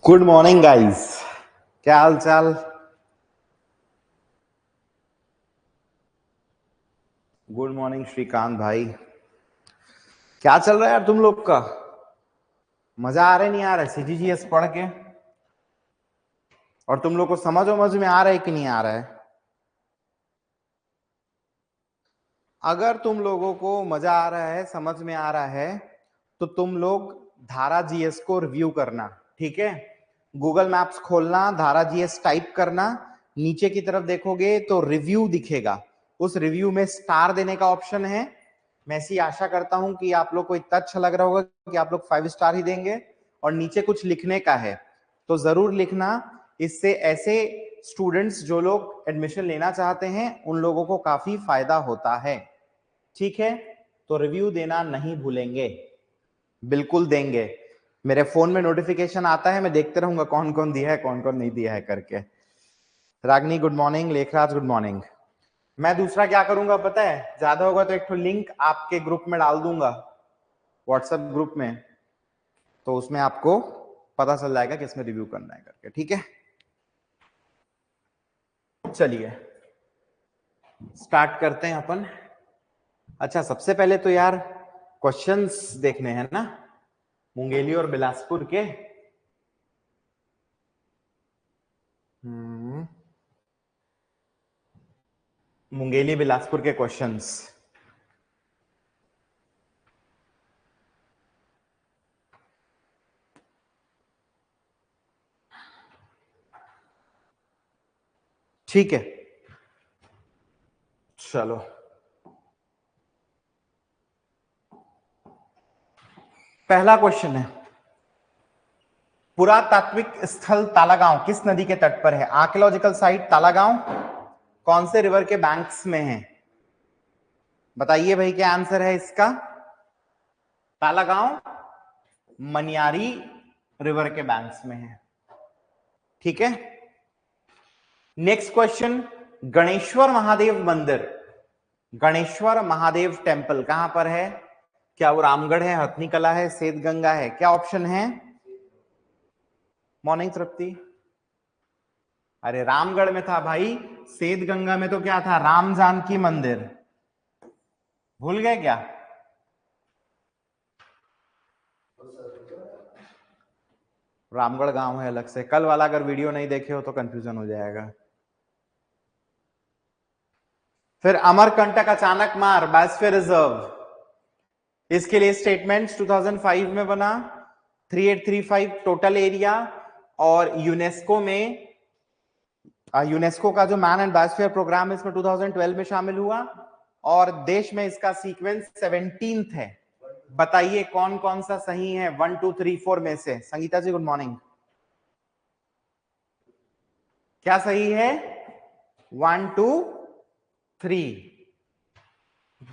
Good morning guys, क्या हाल चाल। Good morning Shrikant भाई, क्या चल रहा है यार तुम लोग का? मजा आ रहा है नहीं आ रहा है सीजीजीएस पढ़ के? और तुम लोग को समझ में आ रहा है कि नहीं आ रहा है? अगर तुम लोगों को मजा आ रहा है, समझ में आ रहा है, तो तुम लोग धारा जीएस को रिव्यू करना। ठीक है, गूगल मैप्स खोलना, धारा जीएस टाइप करना, नीचे की तरफ देखोगे तो रिव्यू दिखेगा। उस रिव्यू में स्टार देने का ऑप्शन है। मैं ऐसी आशा करता हूं कि आप लोग को इतना अच्छा लग रहा होगा कि आप लोग 5 स्टार ही देंगे। और नीचे कुछ लिखने का है तो जरूर लिखना। इससे ऐसे स्टूडेंट्स जो लोग एडमिशन लेना चाहते हैं उन लोगों को काफी फायदा होता है। ठीक है, तो रिव्यू देना नहीं भूलेंगे, बिल्कुल देंगे। मेरे फोन में नोटिफिकेशन आता है, मैं देखते रहूंगा कौन कौन दिया है कौन कौन नहीं दिया है करके। Ragini good morning, Lekhraj good morning. मैं दूसरा क्या करूंगा पता है, ज्यादा होगा तो एक तो लिंक आपके ग्रुप में डाल दूंगा, व्हाट्सएप ग्रुप में, तो उसमें आपको पता चल जाएगा कि इसमें रिव्यू करना है करके। ठीक है, चलिए स्टार्ट करते हैं अपन। अच्छा, सबसे पहले तो यार क्वेश्चंस देखने हैं ना, मुंगेली और बिलासपुर के। मुंगेली बिलासपुर के क्वेश्चंस। ठीक है, चलो पहला क्वेश्चन है, पुरातात्विक स्थल तालागांव किस नदी के तट पर है? आर्कियोलॉजिकल साइट तालागांव कौन से रिवर के बैंक्स में है? बताइए भाई, क्या आंसर है इसका? तालागांव मनियारी रिवर के बैंक्स में है। ठीक है, नेक्स्ट क्वेश्चन, गणेश्वर महादेव मंदिर, गणेश्वर महादेव टेम्पल कहां पर है? क्या वो रामगढ़ है, हथनी कला है, सेत गंगा है? क्या ऑप्शन है? मॉर्निंग तृप्ति। अरे रामगढ़ में था भाई, सेत गंगा में तो क्या था, राम जानकी मंदिर। भूल गए क्या? रामगढ़ गांव है अलग से, कल वाला अगर वीडियो नहीं देखे हो तो कंफ्यूजन हो जाएगा। फिर अमरकंटक अचानक मार बायोस्फीयर रिजर्व, इसके लिए स्टेटमेंट 2005 में बना, 3835 टोटल एरिया, और यूनेस्को में, यूनेस्को का जो मैन एंड बायोस्फीयर प्रोग्राम है इसमें 2012 में शामिल हुआ, और देश में इसका सीक्वेंस 17th है। बताइए कौन कौन सा सही है 1 2 3 4 में से? संगीता जी गुड मॉर्निंग, क्या सही है? 1 2 3,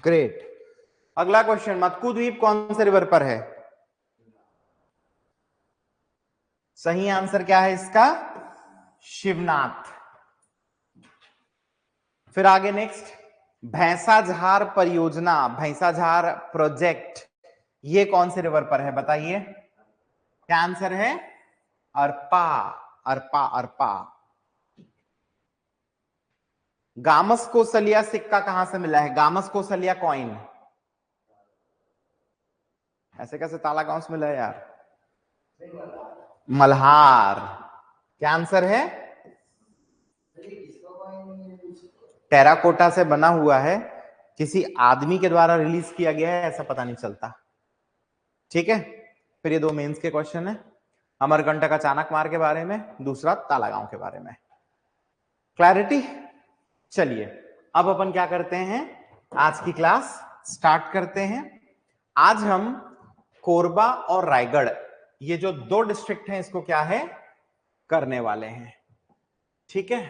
ग्रेट। अगला क्वेश्चन, मत्कू द्वीप कौन से रिवर पर है? सही आंसर क्या है इसका? शिवनाथ। फिर आगे नेक्स्ट, भैंसाझार परियोजना, भैंसाझार प्रोजेक्ट, ये कौन से रिवर पर है? बताइए, क्या आंसर है? अरपा, अरपा, अरपा। गामस कोसलिया सिक्का कहां से मिला है? गामस कोसलिया कॉइन ऐसे कैसे ताला गांव से मिला है यार? मल्हार। क्या आंसर है? टेराकोटा से बना हुआ है, किसी आदमी के द्वारा रिलीज किया गया है ऐसा पता नहीं चलता। ठीक है, फिर ये दो मेंस के क्वेश्चन है, अमरकंटक अचानक मार के बारे में, दूसरा तालागांव के बारे में। क्लैरिटी? चलिए अब अपन क्या करते हैं, आज की क्लास स्टार्ट करते हैं। आज हम कोरबा और रायगढ़, ये जो दो डिस्ट्रिक्ट हैं, इसको क्या है करने वाले हैं। ठीक है,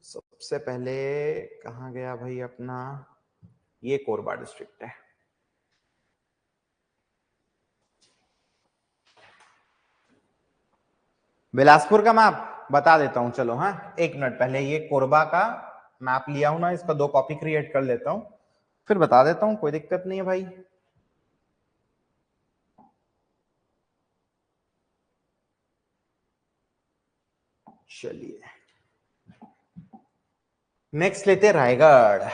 सबसे पहले कहाँ गया भाई अपना, ये कोरबा डिस्ट्रिक्ट है। बिलासपुर का मैप बता देता हूं, चलो। हाँ, एक मिनट पहले ये कोरबा का मैप लिया हूं ना, इसका 2 कॉपी क्रिएट कर लेता हूं, फिर बता देता हूं, कोई दिक्कत नहीं है भाई। चलिए नेक्स्ट लेते रायगढ़।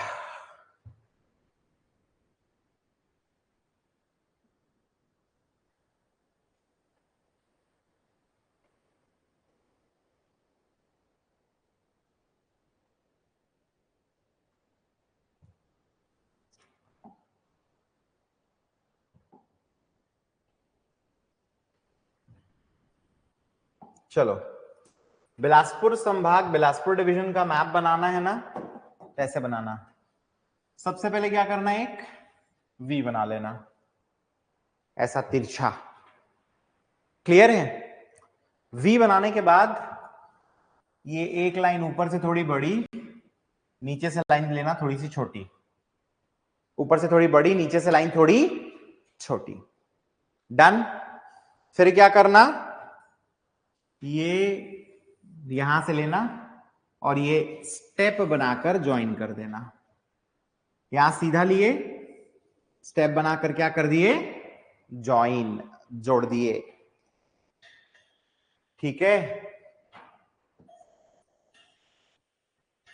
चलो, बिलासपुर संभाग, बिलासपुर डिवीजन का मैप बनाना है ना, कैसे बनाना? सबसे पहले क्या करना है, एक वी बना लेना, ऐसा तिरछा। क्लियर है? वी बनाने के बाद ये एक लाइन ऊपर से थोड़ी बड़ी, नीचे से लाइन लेना थोड़ी सी छोटी, ऊपर से थोड़ी बड़ी, नीचे से लाइन थोड़ी छोटी। डन। फिर क्या करना, ये यहां से लेना और ये स्टेप बनाकर ज्वाइन कर देना। यहां सीधा लिए, स्टेप बनाकर क्या कर दिए, ज्वाइन, जोड़ दिए। ठीक है,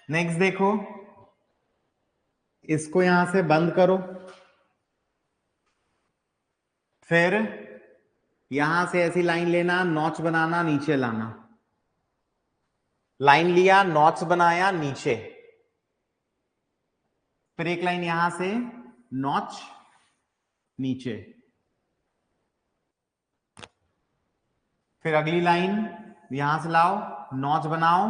नेक्स्ट देखो, इसको यहां से बंद करो, फिर यहां से ऐसी लाइन लेना, नॉच बनाना, नीचे लाना, लाइन लिया, नॉच बनाया, नीचे, फिर एक लाइन यहां से नॉच, नीचे, फिर अगली लाइन यहां से लाओ, नॉच बनाओ,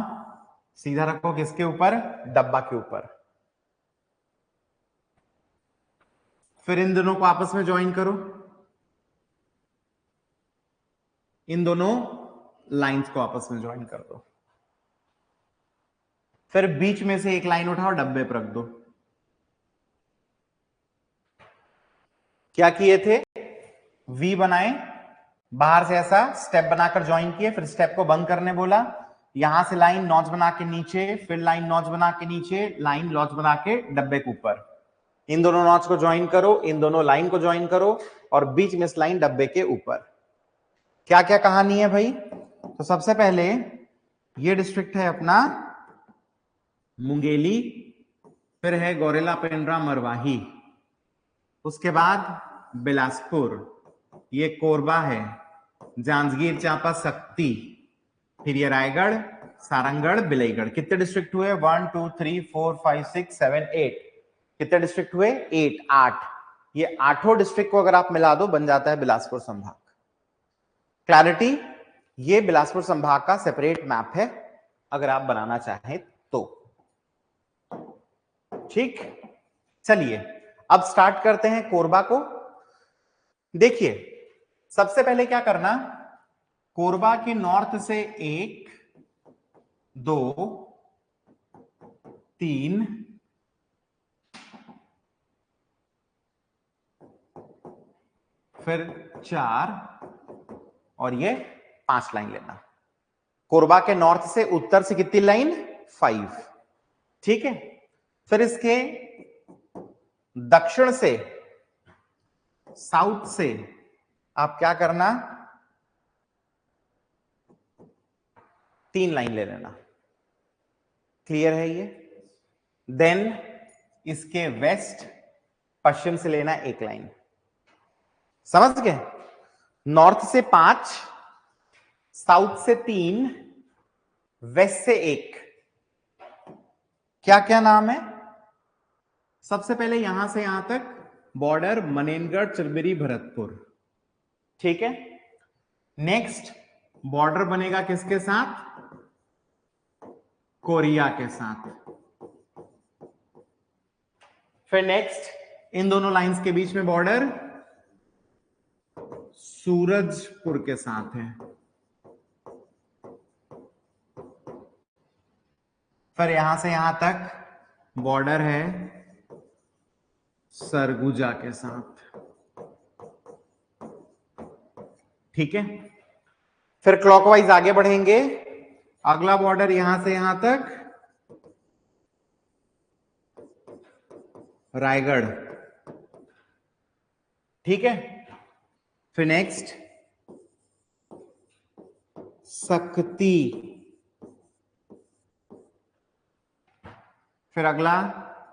सीधा रखो, किसके ऊपर, डब्बा के ऊपर, फिर इन दोनों को आपस में ज्वाइन करो, इन दोनों लाइंस को आपस में ज्वाइन कर दो, फिर बीच में से एक लाइन उठाओ, डब्बे पर रख दो। क्या किए थे, वी बनाए, बाहर से ऐसा स्टेप बनाकर ज्वाइन किए, फिर स्टेप को बंद करने बोला, यहां से लाइन नॉच बना के नीचे, फिर लाइन नॉच बना के नीचे, लाइन नॉच बना के डब्बे के ऊपर, इन दोनों नॉच को ज्वाइन करो, इन दोनों लाइन को ज्वाइन करो, और बीच में इस लाइन डब्बे के ऊपर। क्या क्या कहानी है भाई? तो सबसे पहले ये डिस्ट्रिक्ट है अपना मुंगेली, फिर है गौरेला पेंड्रा मरवाही, उसके बाद बिलासपुर, ये कोरबा है, जांजगीर चांपा शक्ति, फिर ये रायगढ़, सारंगढ़, बिलाईगढ़। कितने डिस्ट्रिक्ट हुए? 1 2 3 4 5 6 7 8। कितने डिस्ट्रिक्ट हुए? 8, 8। ये आठों डिस्ट्रिक्ट को अगर आप मिला दो, बन जाता है बिलासपुर संभाग। क्लैरिटी? ये बिलासपुर संभाग का सेपरेट मैप है, अगर आप बनाना चाहें तो। ठीक, चलिए अब स्टार्ट करते हैं कोरबा को। देखिए, सबसे पहले क्या करना, कोरबा के नॉर्थ से 1 2 3 फिर 4 और ये 5 लाइन लेना। कोरबा के नॉर्थ से उत्तर से कितनी लाइन? 5। ठीक है, फिर इसके दक्षिण से, साउथ से आप क्या करना, 3 लाइन ले लेना। क्लियर है ये? देन इसके वेस्ट, पश्चिम से लेना 1 लाइन। समझ गए? नॉर्थ से 5, साउथ से 3, वेस्ट से 1। क्या क्या नाम है? सबसे पहले यहां से यहां तक बॉर्डर मनेनगढ़, चिरबिरी, भरतपुर। ठीक है, नेक्स्ट बॉर्डर बनेगा किसके साथ? कोरिया के साथ। फिर नेक्स्ट इन दोनों लाइंस के बीच में बॉर्डर सूरजपुर के साथ है। फिर यहां से यहां तक बॉर्डर है सरगुजा के साथ, ठीक है। फिर क्लॉकवाइज आगे बढ़ेंगे, अगला बॉर्डर यहां से यहां तक रायगढ़, ठीक है। फिर नेक्स्ट सकती, फिर अगला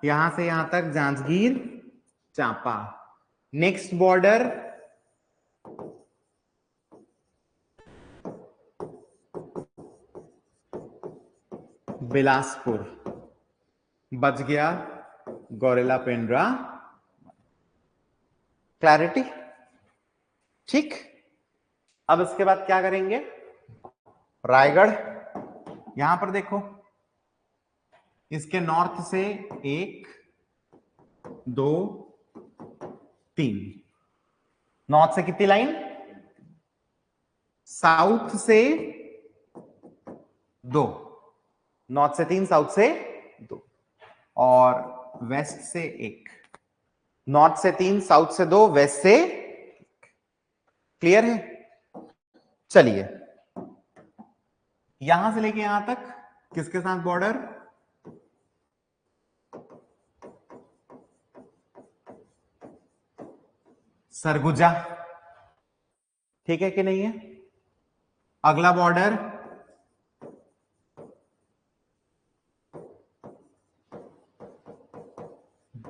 यहां से यहां तक जांजगीर चांपा। नेक्स्ट बॉर्डर बिलासपुर, बच गया गौरेला पेंड्रा। क्लैरिटी, ठीक। अब इसके बाद क्या करेंगे, रायगढ़ यहां पर देखो, इसके नॉर्थ से 1 2 3, नॉर्थ से कितनी लाइन, साउथ से 2, नॉर्थ से 3, साउथ से 2, और वेस्ट से 1, नॉर्थ से 3, साउथ से 2, वेस्ट से 1। क्लियर है। चलिए यहां से लेके यहां तक किसके साथ बॉर्डर, सरगुजा, ठीक है कि नहीं है। अगला बॉर्डर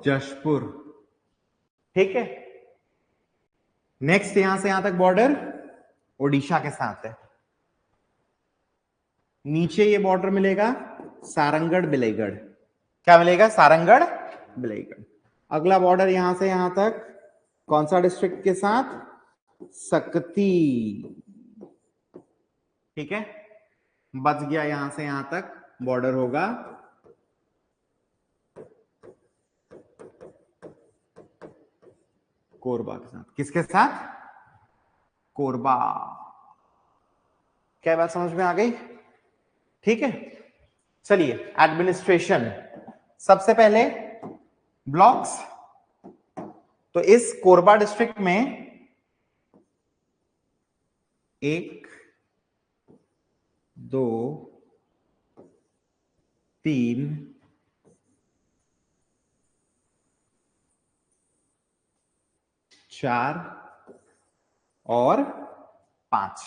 जशपुर, ठीक है। नेक्स्ट यहां से यहां तक बॉर्डर ओडिशा के साथ है। नीचे ये बॉर्डर मिलेगा सारंगढ़ बिलाईगढ़, क्या मिलेगा, सारंगढ़ बिलाईगढ़। अगला बॉर्डर यहां से यहां तक कौन सा डिस्ट्रिक्ट के साथ, सकती, ठीक है। बच गया यहां से यहां तक बॉर्डर होगा कोरबा के साथ, किसके साथ, कोरबा। क्या बात समझ में आ गई, ठीक है। चलिए एडमिनिस्ट्रेशन, सबसे पहले ब्लॉक्स, तो इस कोरबा डिस्ट्रिक्ट में 1 2 3 4 और 5,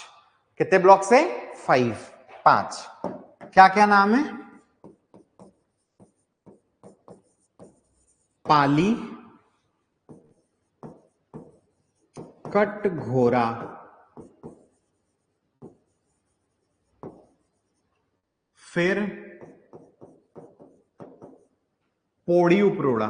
कितने ब्लॉक से, 5। क्या क्या नाम है, पाली, कटघोरा, फिर पोड़ी उपरोड़ा,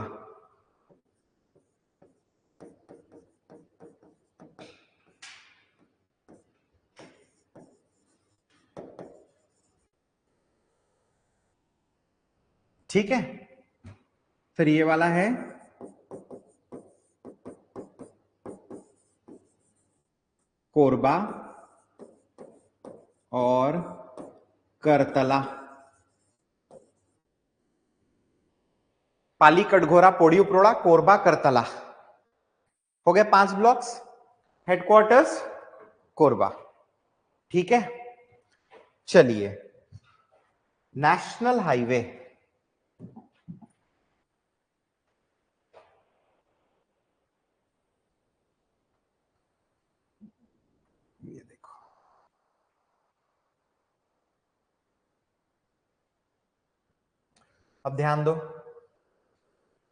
ठीक है। फिर ये वाला है कोरबा और करतला, पाली, कटघोरा, पोड़ी उपरोड़ा, कोरबा, करतला, हो गए 5 ब्लॉक्स। हेडक्वार्टर्स कोरबा, ठीक है। चलिए नेशनल हाईवे, ये देखो, अब ध्यान दो,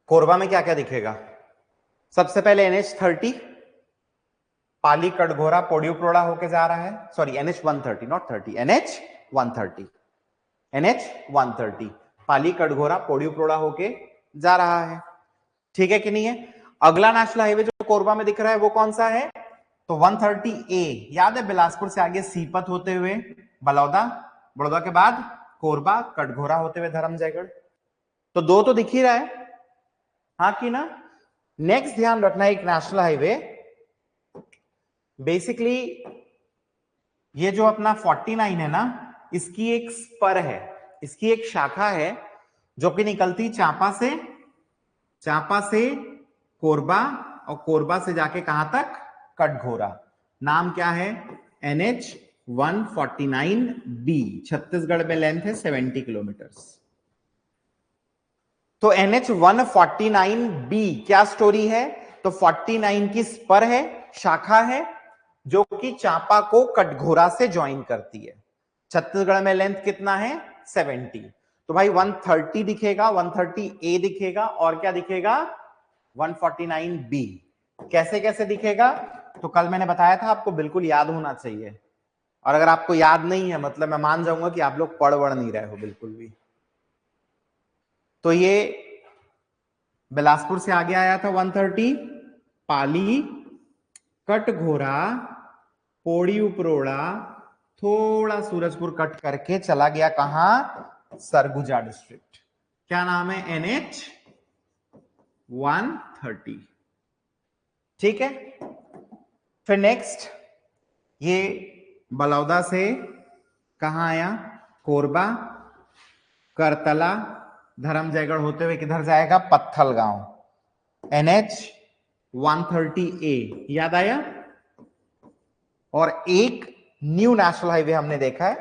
कोरबा में क्या क्या दिखेगा, सबसे पहले NH30, पाली, कटघोरा, पोड़ी उपरोड़ा होके जा रहा है, sorry NH130 not 30, NH130, NH130 पाली, कटघोरा, पोड़ी उपरोड़ा होके जा रहा है, ठीक है कि नहीं है। अगला नेशनल हाईवे जो कोरबा में दिख रहा है वो कौन सा है, तो 130A, याद है, बिलासपुर से आगे सीपत होते हुए बलौदा, बड़ौदा के बाद कोरबा, कटघोरा होते हुए धर्मजयगढ़, तो 2 तो दिख ही रहा है, हाँ कि ना। नेक्स्ट ध्यान रखना, एक नेशनल हाईवे बेसिकली ये जो अपना 49 है ना, इसकी एक स्पर है, इसकी एक शाखा है जो कि निकलती चांपा से कोरबा और कोरबा से जाके कहां तक, कटघोरा। नाम क्या है, NH149B। छत्तीसगढ़ में लेंथ है 70 किलोमीटर। तो NH149B क्या स्टोरी है, तो 49 की स्पर है, शाखा है, जो कि चांपा को कटघोरा से ज्वाइन करती है। छत्तीसगढ़ में लेंथ कितना है, 70। तो भाई 130 दिखेगा, 130A दिखेगा, और क्या दिखेगा, 149B। कैसे कैसे दिखेगा, तो कल मैंने बताया था आपको बिल्कुल याद होना चाहिए, और अगर आपको याद नहीं है मतलब मैं मान जाऊंगा कि आप लोग पढ़ नहीं रहे हो बिल्कुल भी। तो ये बिलासपुर से आगे आया था 130, पाली, कटघोरा, पोड़ी उपरोड़ा, थोड़ा सूरजपुर कट करके चला गया कहां, सरगुजा डिस्ट्रिक्ट। क्या नाम है, NH130। ठीक है, फिर नेक्स्ट ये बलौदा से कहां आया, कोरबा, करतला, धर्मजयगढ़ होते हुए किधर जाएगा, पत्थल गांव। NH130A याद आया। और एक न्यू नेशनल हाईवे हमने देखा है,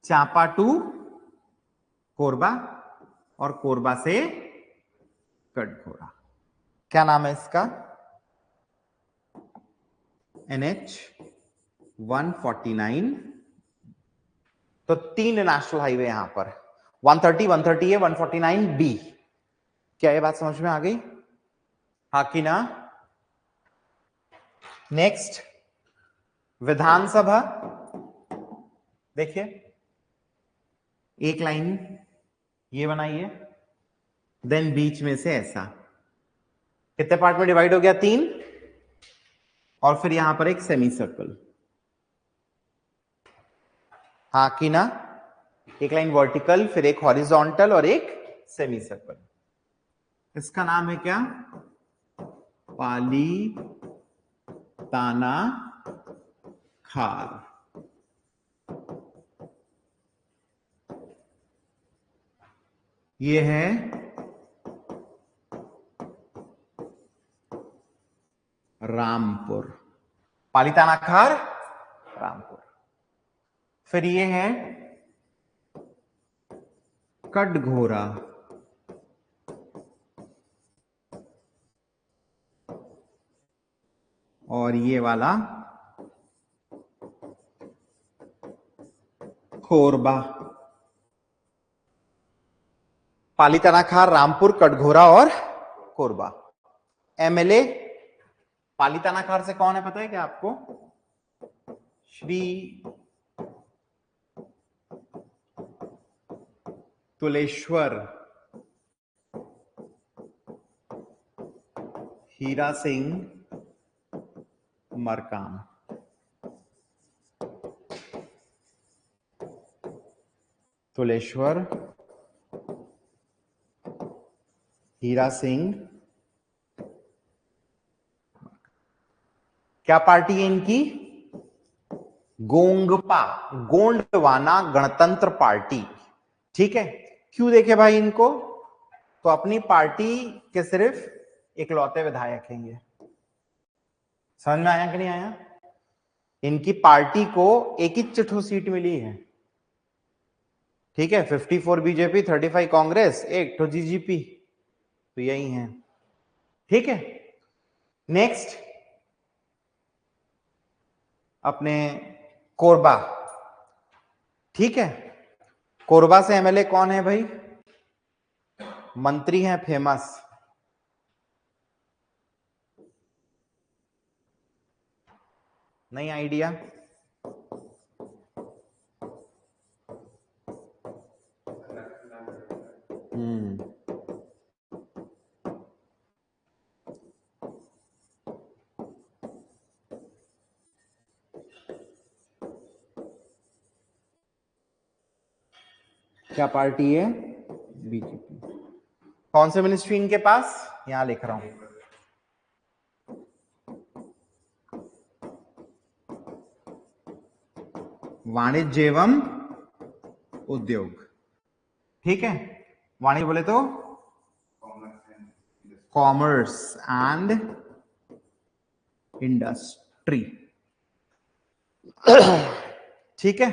चांपा टू कोरबा और कोरबा से कटघोरा। क्या नाम है इसका, NH149। तो 3 नेशनल हाईवे यहां पर, 130, 130A, 149B। क्या ये बात समझ में आ गई, हाँ कि ना। नेक्स्ट विधानसभा, देखिए एक लाइन ये बनाइए, देन बीच में से ऐसा, कितने पार्ट में डिवाइड हो गया, 3, और फिर यहां पर एक सेमी सर्कल, हाँ कि ना। एक लाइन वर्टिकल, फिर एक हॉरिजॉन्टल और एक सेमी सर्कल। इसका नाम है क्या, पाली ताना खार। ये है रामपुर, पालीताना खार रामपुर। फिर ये है कटघोरा, और ये वाला कोरबा। पालीताना खार, रामपुर, कटघोरा और कोरबा। एमएलए पालीताना खार से कौन है पता है क्या आपको, श्री तुलेश्वर हीरा सिंह मरकाम। तुलेश्वर हीरा सिंह, क्या पार्टी है इनकी, गोंगपा, गोंडवाना गणतंत्र पार्टी। ठीक है, क्यों देखे भाई इनको, तो अपनी पार्टी के सिर्फ इकलौते विधायक हैं ये। समझ में आया कि नहीं आया, इनकी पार्टी को एक ही चिट्ठू सीट मिली है। ठीक है, 54 बीजेपी, 35 कांग्रेस, एक तो जीजीपी, तो यही है। ठीक है, नेक्स्ट अपने कोरबा। ठीक है, कोरबा से एमएलए कौन है भाई, मंत्री हैं फेमस, नहीं आइडिया, क्या पार्टी है, बीजेपी। कौन से मिनिस्ट्री इनके पास, यहां लिख रहा हूं, वाणिज्य एवं उद्योग, ठीक है। वाणिज्य बोले तो कॉमर्स एंड इंडस्ट्री, ठीक है।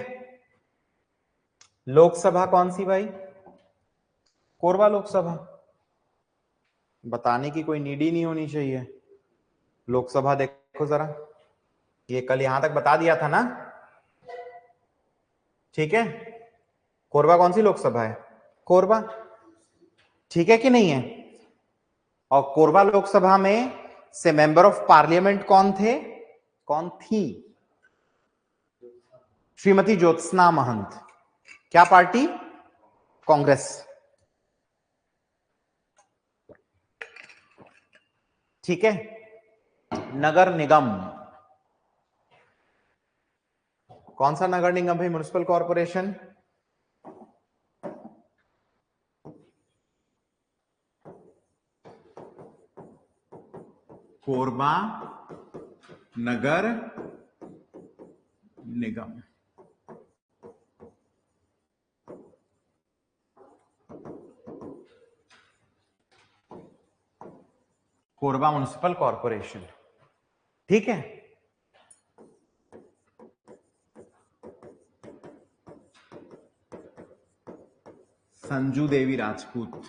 लोकसभा कौन सी भाई? कोरबा लोकसभा, बताने की कोई नीड ही नहीं होनी चाहिए। लोकसभा देखो जरा, ये कल यहां तक बता दिया था ना, ठीक है। कोरबा कौन सी लोकसभा है? कोरबा, ठीक है कि नहीं है? और कोरबा लोकसभा में से मेंबर ऑफ पार्लियामेंट कौन थे, कौन थी? श्रीमती ज्योत्सना महंत। क्या पार्टी? कांग्रेस, ठीक है। नगर निगम, कौन सा नगर निगम है? म्युनिसिपल कॉर्पोरेशन, कोरबा नगर निगम, कोरबा म्युनिसिपल कॉर्पोरेशन, ठीक है। संजू देवी राजपूत,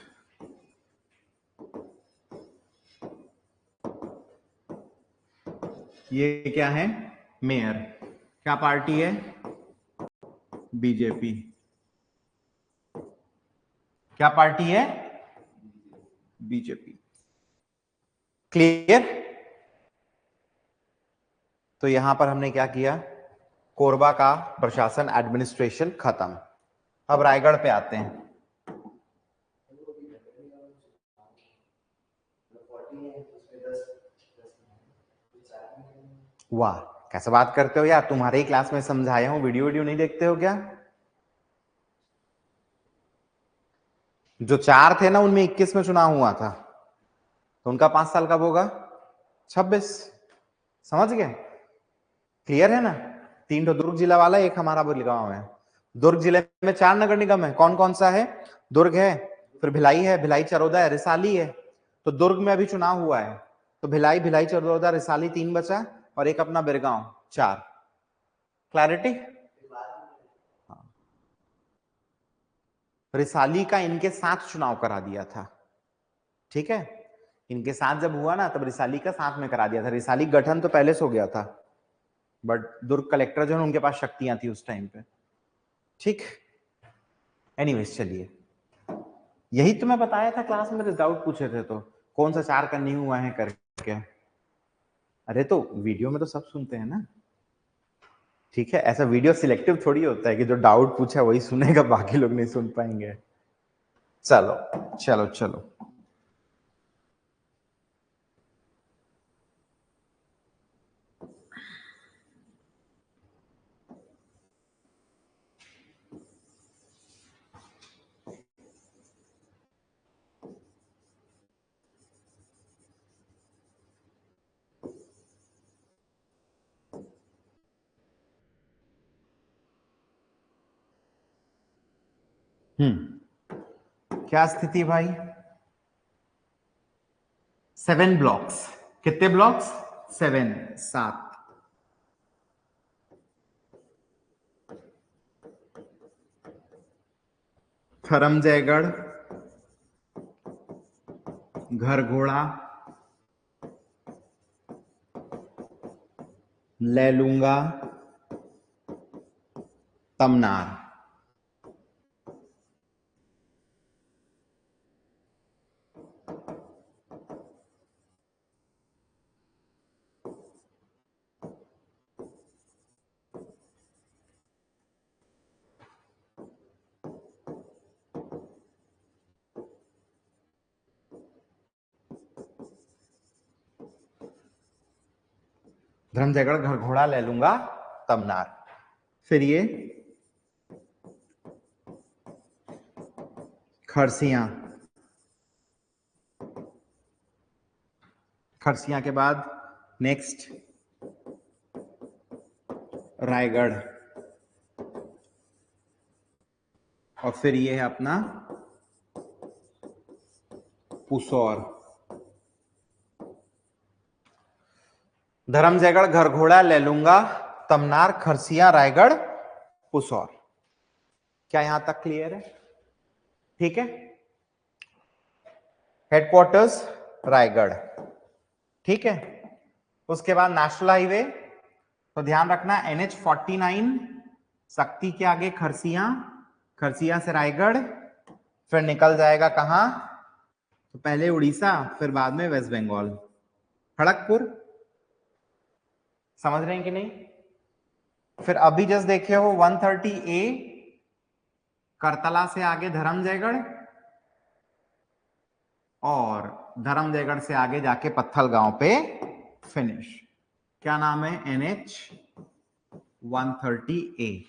ये क्या है? मेयर। क्या पार्टी है? बीजेपी। क्या पार्टी है? BJP, clear. तो यहां पर हमने क्या किया? कोरबा का प्रशासन एडमिनिस्ट्रेशन खत्म। अब रायगढ़ पे आते हैं। वाह, कैसे बात करते हो यार, तुम्हारे ही क्लास में समझाया हूं, वीडियो नहीं देखते हो क्या? जो 4 थे ना, उनमें 21 में चुनाव हुआ था, तो उनका 5 साल कब होगा? 26। समझ गए? क्लियर है ना? 3 तो दुर्ग जिला वाला, एक हमारा गांव है। दुर्ग जिले में 4 नगर निगम है। कौन कौन सा है? दुर्ग है, फिर भिलाई है, भिलाई चरोदा है, रिसाली है। तो दुर्ग में अभी चुनाव हुआ है, तो भिलाई, भिलाई चरोदा, रिसाली 3 बचा, और एक अपना बिरगांव 4। क्लैरिटी? रिसाली का इनके साथ चुनाव करा दिया था, ठीक है। इनके साथ जब हुआ ना, तब रिसाली का साथ में करा दिया था। रिसाली गठन तो पहले से हो गया था, बट दुर्ग कलेक्टर जो है उनके पास शक्तियां थी उस टाइम पे, ठीक। एनीवेज, चलिए, यही तो मैं बताया था क्लास में, डाउट पूछे थे तो, कौन सा 4 का नहीं हुआ है करके। अरे तो वीडियो में तो सब सुनते हैं ना, ठीक है। ऐसा वीडियो सिलेक्टिव थोड़ी होता है कि जो डाउट पूछा वही सुनेगा, बाकी लोग नहीं सुन पाएंगे। चलो चलो चलो, क्या स्थिति भाई? 7 ब्लॉक्स। कितने ब्लॉक्स? 7, 7। धर्मजयगढ़, घरघोड़ा, लैलूंगा, तमनार। धर्मजयगढ़, घरघोड़ा, लैलूंगा, तमनार। फिर ये खरसिया, खरसिया के बाद नेक्स्ट रायगढ़, और फिर ये है अपना पुसौर। धर्मजयगढ़, घरघोड़ा, लेलूंगा, तमनार, खरसिया, रायगढ़, पुसौर। क्या यहां तक क्लियर है? ठीक है। हेडक्वार्टर्स रायगढ़, ठीक है। उसके बाद नेशनल हाईवे, तो ध्यान रखना NH49 सक्ती के आगे खरसिया, खरसिया से रायगढ़, फिर निकल जाएगा कहां? तो पहले उड़ीसा, फिर बाद में वेस्ट बंगाल, खड़गपुर। समझ रहे हैं कि नहीं? फिर अभी जस्ट देखे हो 130A करतला से आगे धर्मजयगढ़, और धर्मजयगढ़ से आगे जाके पत्थलगांव पे फिनिश। क्या नाम है? NH130A।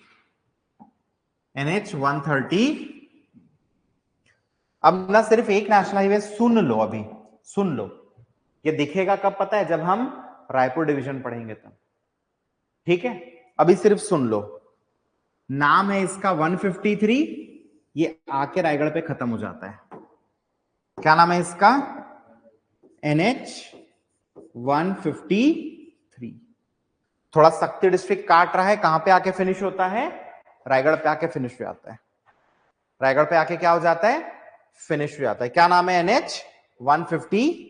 NH130। अब ना सिर्फ एक नेशनल हाईवे सुन लो, अभी सुन लो। ये दिखेगा कब पता है? जब हम रायपुर डिवीजन पढ़ेंगे तब, ठीक है। अभी सिर्फ सुन लो। नाम है इसका 153, ये आके रायगढ़ पे खत्म हो जाता है। क्या नाम है इसका? NH153। थोड़ा शक्ति डिस्ट्रिक्ट काट रहा है, कहां पे आके फिनिश होता है? रायगढ़ पे आके फिनिश हो जाता है। रायगढ़ पे आके क्या हो जाता है? फिनिश हो जाता है। क्या नाम है? NH153,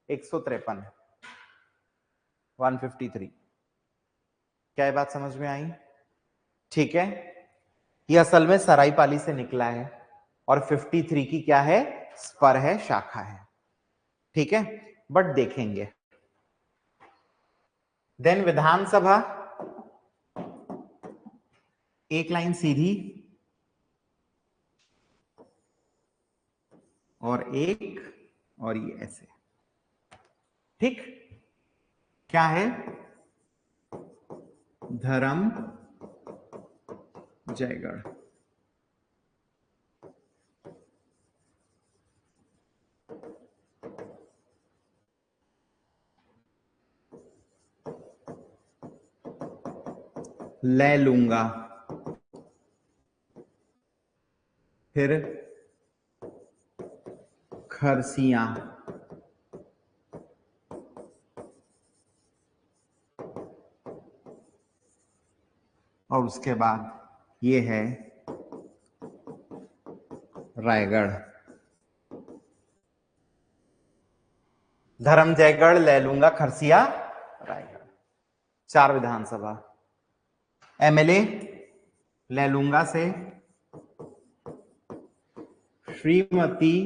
153, 153। क्या ये बात समझ में आई? ठीक है। ये असल में सरायपाली से निकला है, और 53 की क्या है? स्पर है, शाखा है, ठीक है। बट देखेंगे। देन विधानसभा, एक लाइन सीधी और एक, और ये ऐसे, ठीक। क्या है? धर्म जयगढ़। ले लूंगा, फिर खरसिया, और उसके बाद ये है रायगढ़। धर्म जयगढ़, ले लूंगा, खरसिया, रायगढ़। 4 विधानसभा। MLA ले लूंगा से श्रीमती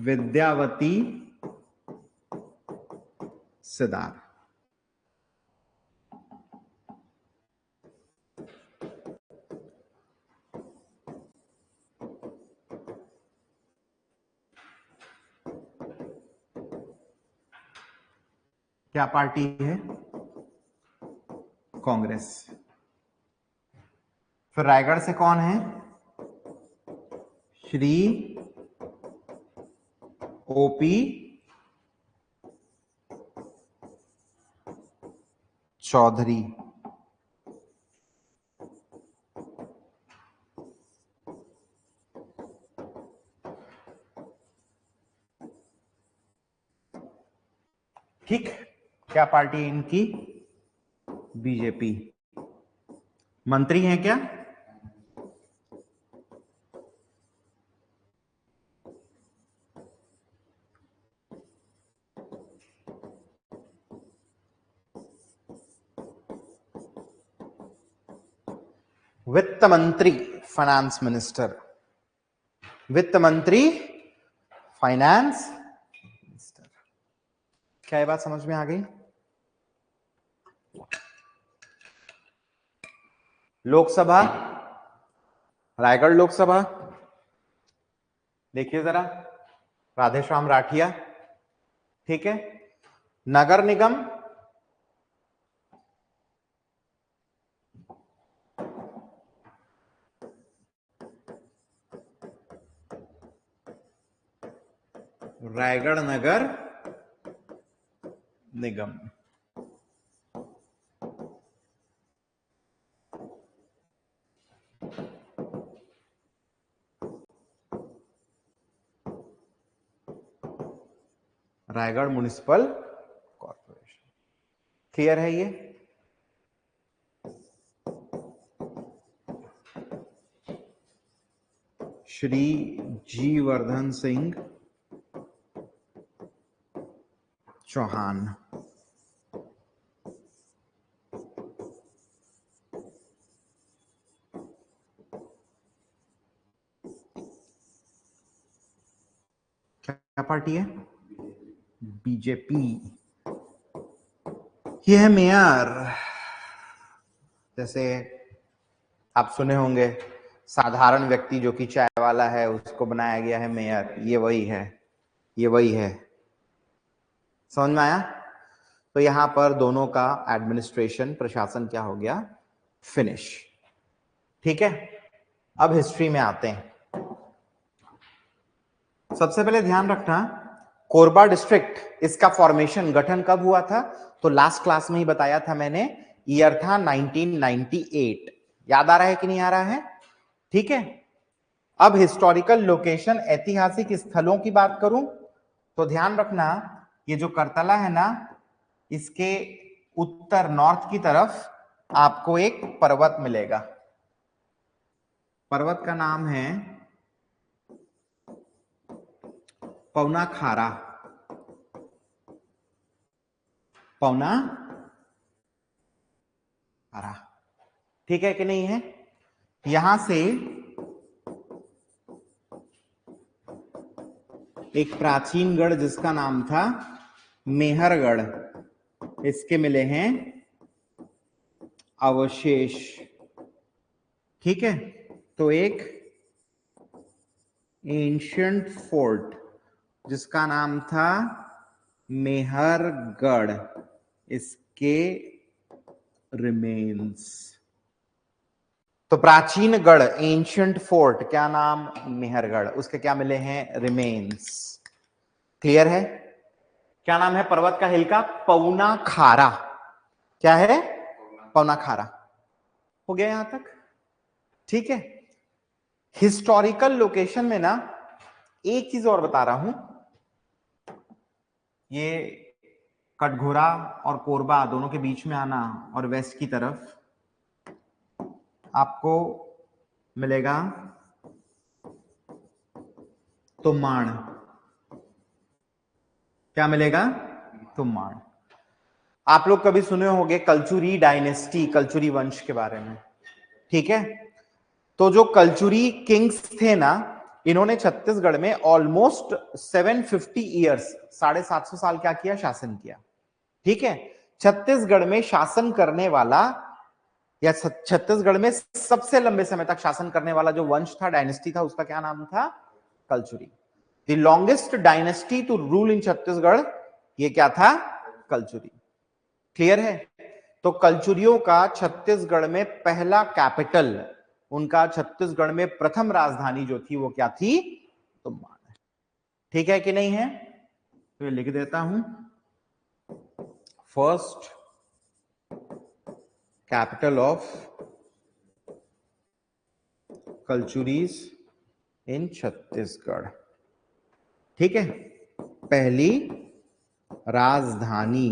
विद्यावती सिदार। क्या पार्टी है? कांग्रेस। फिर रायगढ़ से कौन है? श्री OP चौधरी। ठीक। क्या पार्टी है इनकी? बीजेपी। मंत्री हैं क्या? वित्त मंत्री, फाइनेंस मिनिस्टर। वित्त मंत्री, फाइनेंस मिनिस्टर। क्या ये बात समझ में आ गई? लोकसभा, रायगढ़ लोकसभा, देखिए जरा, राधेश्याम राठिया, ठीक है। नगर निगम, रायगढ़ नगर निगम। Raigarh municipal corporation. क्लियर है ये? श्री जी वर्धन सिंह चौहान। क्या पार्टी है? बीजेपी। ये है मेयर। जैसे आप सुने होंगे, साधारण व्यक्ति जो कि चाय वाला है उसको बनाया गया है मेयर। ये वही है, ये वही है। समझ में आया? तो यहां पर दोनों का एडमिनिस्ट्रेशन, प्रशासन क्या हो गया? फिनिश। ठीक है, अब हिस्ट्री में आते हैं। सबसे पहले ध्यान रखना, कोरबा डिस्ट्रिक्ट, इसका फॉर्मेशन, गठन कब हुआ था? तो लास्ट क्लास में ही बताया था मैंने, ईयर था 1998। याद आ रहा है कि नहीं आ रहा है? ठीक है, अब हिस्टोरिकल लोकेशन, ऐतिहासिक स्थलों की बात करूं तो ध्यान रखना, ये जो करतला है ना, इसके उत्तर नॉर्थ की तरफ आपको एक पर्वत मिलेगा। पर्वत का नाम है पौना खारा। पौना खारा, ठीक है कि नहीं है? यहां से एक प्राचीन गढ़ जिसका नाम था मेहरगढ़, इसके मिले हैं अवशेष। ठीक है, तो एक एंशियंट फोर्ट जिसका नाम था मेहरगढ़, इसके रिमेन्स। तो प्राचीन गढ़, एंशियंट फोर्ट, क्या नाम? मेहरगढ़, उसके क्या मिले हैं? रिमेन्स। क्लियर है? क्या नाम है पर्वत का, हिल का? पौना खारा। क्या है? पौना खारा। हो गया यहां तक? ठीक है। हिस्टोरिकल लोकेशन में ना एक चीज और बता रहा हूं, ये कटघोरा और कोरबा दोनों के बीच में आना और वेस्ट की तरफ आपको मिलेगा तुम्बाड़। क्या मिलेगा? तुम्बाड़। आप लोग कभी सुने होंगे कलचुरी डायनेस्टी, कलचुरी वंश के बारे में। ठीक है, तो जो कलचुरी किंग्स थे ना, इन्होंने छत्तीसगढ़ में ऑलमोस्ट 750 ईयर्स, 750 साल क्या किया? शासन किया। ठीक है, छत्तीसगढ़ में शासन करने वाला, या छत्तीसगढ़ में सबसे लंबे समय तक शासन करने वाला जो वंश था, डायनेस्टी था, उसका क्या नाम था? Kalachuri. The longest dynasty to rule in Chhattisgarh, ये क्या था? कलचुरी। क्लियर है? तो कलचुरियों का छत्तीसगढ़ में पहला कैपिटल, उनका छत्तीसगढ़ में प्रथम राजधानी जो थी वो क्या थी? तुम्बाड़। ठीक है कि नहीं है? तो ये लिख देता हूं, फर्स्ट कैपिटल ऑफ कलचुरीज इन छत्तीसगढ़। ठीक है, पहली राजधानी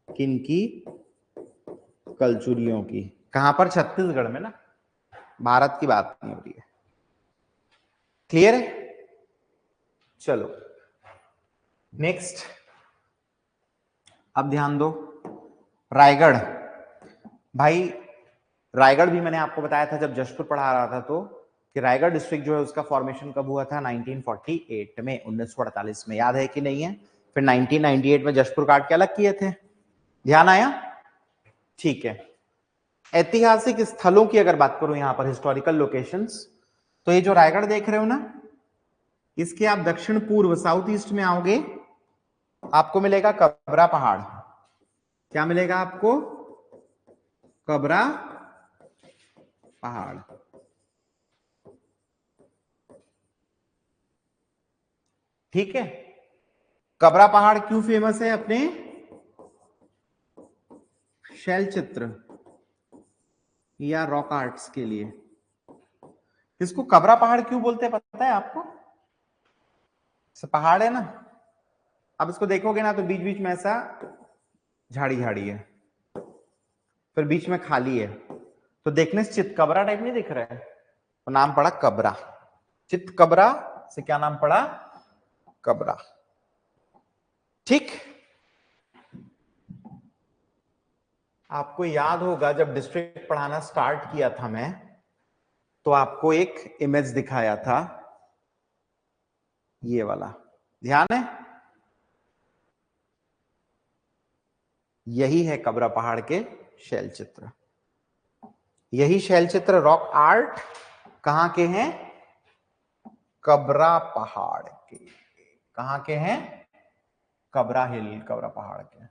किनकी? कलचुरियों की। कहां पर? छत्तीसगढ़ में ना, भारत की बात नहीं हो रही है। क्लियर है? चलो नेक्स्ट, अब ध्यान दो, रायगढ़। भाई रायगढ़ भी मैंने आपको बताया था जब जशपुर पढ़ा रहा था, तो कि रायगढ़ डिस्ट्रिक्ट जो है उसका फॉर्मेशन कब हुआ था? 1948 में, 1948 में। याद है कि नहीं है? फिर 1998 में जशपुर काट के अलग किए थे। ध्यान आया? ठीक है। ऐतिहासिक स्थलों की अगर बात करूं यहां पर, हिस्टोरिकल लोकेशंस, तो ये जो रायगढ़ देख रहे हो ना, इसके आप दक्षिण पूर्व, साउथ ईस्ट में आओगे, आपको मिलेगा कबरा पहाड़। क्या मिलेगा आपको? कबरा पहाड़। ठीक है, कबरा पहाड़ क्यों फेमस है? अपने शैल चित्र या रॉक आर्ट्स के लिए। इसको कबरा पहाड़ क्यों बोलते हैं पता है आपको? पहाड़ है ना, अब इसको देखोगे ना तो बीच बीच में ऐसा झाड़ी झाड़ी है, फिर बीच में खाली है, तो देखने से चितकबरा टाइप नहीं दिख रहा है, तो नाम पड़ा कबरा। चितकबरा से क्या नाम पड़ा? कबरा। ठीक। आपको याद होगा जब डिस्ट्रिक्ट पढ़ाना स्टार्ट किया था मैं, तो आपको एक इमेज दिखाया था, ये वाला, ध्यान है? यही है कबरा पहाड़ के शैल चित्र। यही शैल चित्र रॉक आर्ट कहां के हैं? कबरा पहाड़ के। कहां के हैं? कबरा हिल, कबरा पहाड़ के।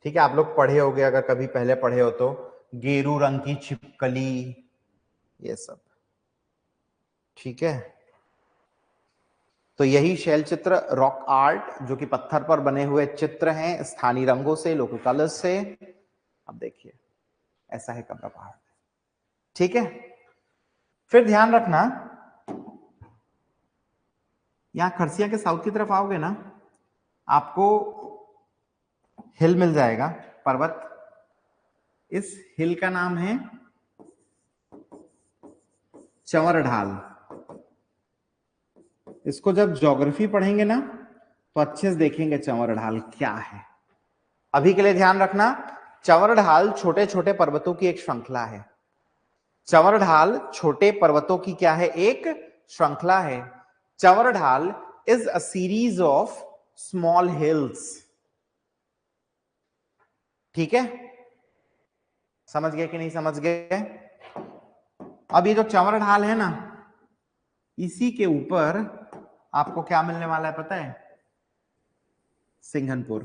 ठीक है, आप लोग पढ़े होगे, अगर कभी पहले पढ़े हो तो, गेरू रंग की छिपकली, ये सब। ठीक है, तो यही शैल चित्र रॉक आर्ट, जो कि पत्थर पर बने हुए चित्र हैं स्थानीय रंगों से, लोकल कलर्स से। अब देखिए, ऐसा है कबरा पहाड़। ठीक है, फिर ध्यान रखना, यहां खरसिया के साउथ की तरफ आओगे ना, आपको हिल मिल जाएगा, पर्वत। इस हिल का नाम है चंवर ढाल। इसको जब ज्योग्राफी पढ़ेंगे ना तो अच्छे से देखेंगे चंवर ढाल क्या है। अभी के लिए ध्यान रखना, चंवर ढाल छोटे छोटे पर्वतों की एक श्रृंखला है। चंवर ढाल छोटे पर्वतों की क्या है? एक श्रृंखला है। चंवर ढाल is a series of small hills. ठीक है, समझ गए कि नहीं समझ गए? अब ये जो चंवर ढाल है ना, इसी के ऊपर आपको क्या मिलने वाला है पता है? सिंघनपुर।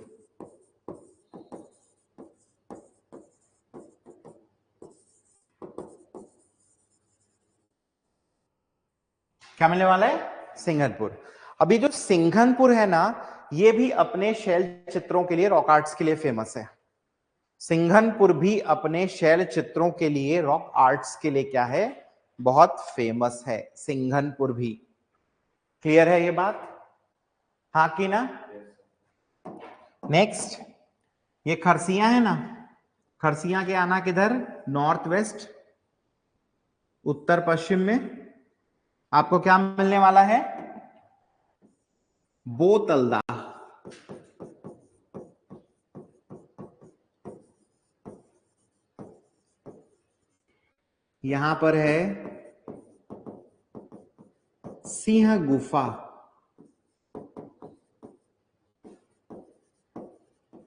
क्या मिलने वाला है? सिंघनपुर। अभी जो सिंघनपुर है ना, ये भी अपने शैल चित्रों के लिए, रॉक आर्ट्स के लिए फेमस है। सिंघनपुर भी अपने शैल चित्रों के लिए, रॉक आर्ट्स के लिए क्या है? बहुत फेमस है सिंघनपुर भी। क्लियर है ये बात? हाँ कि ना? नेक्स्ट, ये खरसिया है ना, खरसिया के आना किधर? नॉर्थ वेस्ट, उत्तर पश्चिम में। आपको क्या मिलने वाला है? बोतलदा। यहां पर है सिंह गुफा,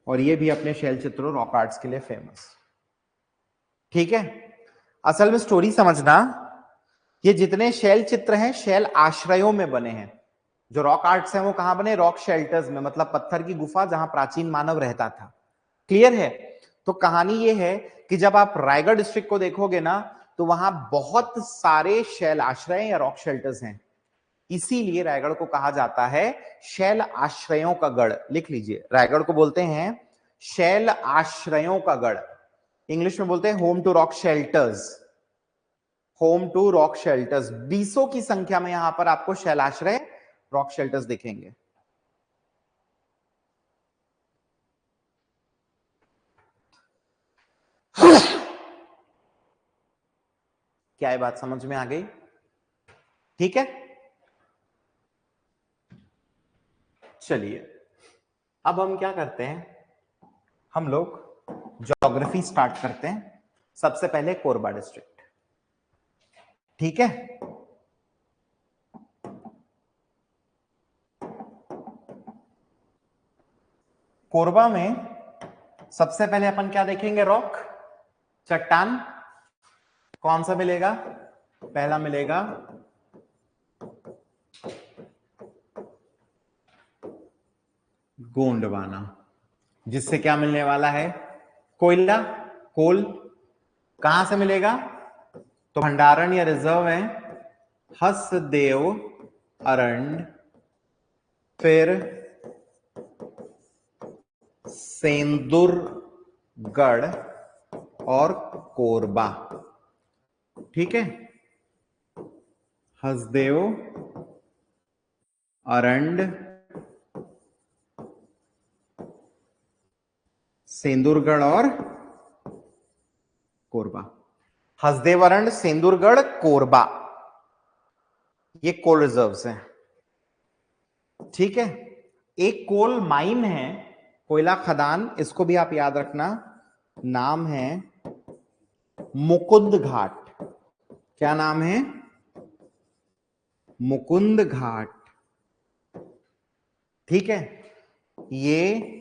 और ये भी अपने शैल चित्रों, रॉक आर्ट्स के लिए फेमस। ठीक है, असल में स्टोरी समझना, ये जितने शैल चित्र हैं शैल आश्रयों में बने हैं। जो रॉक आर्ट्स हैं वो कहां बने? रॉक शेल्टर्स में, मतलब पत्थर की गुफा जहां प्राचीन मानव रहता था। क्लियर है? तो कहानी ये है कि जब आप रायगढ़ डिस्ट्रिक्ट को देखोगे ना, तो वहां बहुत सारे शैल आश्रय या रॉक शेल्टर्स हैं। इसीलिए रायगढ़ को कहा जाता है शैल आश्रयों का गढ़। लिख लीजिए, रायगढ़ को बोलते हैं शैल आश्रयों का गढ़। इंग्लिश में बोलते हैं home to rock shelters. Home to rock shelters, 20 की संख्या में यहां पर आपको शैलाश्रय, रॉक शेल्टर्स दिखेंगे। क्या ये बात समझ में आ गई? ठीक है, चलिए अब हम क्या करते हैं, हम लोग ज्योग्राफी स्टार्ट करते हैं। सबसे पहले कोरबा डिस्ट्रिक्ट। ठीक है, कोरबा में सबसे पहले अपन क्या देखेंगे? रॉक, चट्टान। कौन सा मिलेगा? पहला मिलेगा गोंडवाना, जिससे क्या मिलने वाला है? कोयला, कोल। कहां से मिलेगा? तो भंडारण या रिजर्व है हसदेव, अरंड, फिर सेंदुरगढ़ और कोरबा। ठीक है, हसदेव, अरंड, सेंदुरगढ़ और कोरबा। हसदेव, अरंड, सेंदुरगढ़, कोरबा, ये कोल रिजर्व्स हैं। ठीक है, एक कोल माइन है, कोयला खदान, इसको भी आप याद रखना, नाम है मुकुंद घाट। क्या नाम है? मुकुंद घाट। ठीक है, ये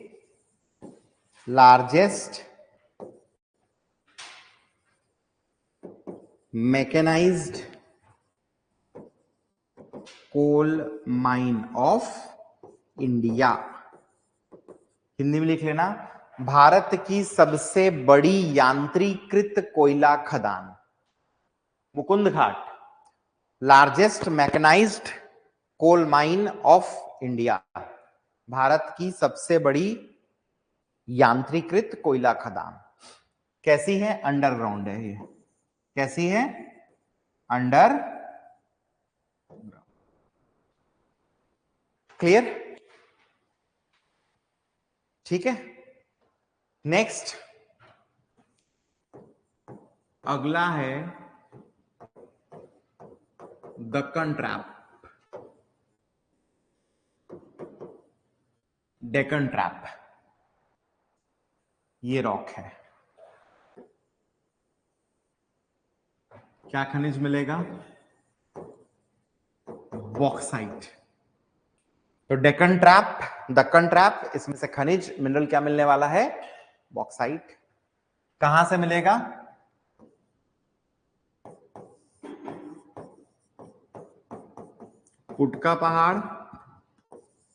largest mechanised coal mine of India. Hindi में लिख लेना, भारत की सबसे बड़ी यांत्रिकृत कोयला खदान Mukund Ghat, largest mechanised coal mine of India, Bharat की सबसे बड़ी यांत्रिकृत कोयला खदान। कैसी है? अंडरग्राउंड है ये। कैसी है? अंडर। क्लियर? ठीक है, नेक्स्ट अगला है दक्कन ट्रैप, डेक्कन ट्रैप। ये रॉक है, क्या खनिज मिलेगा? बॉक्साइट। तो डेक्कन ट्रैप, दक्कन ट्रैप, इसमें से खनिज मिनरल क्या मिलने वाला है? बॉक्साइट। कहां से मिलेगा? पुटका पहाड़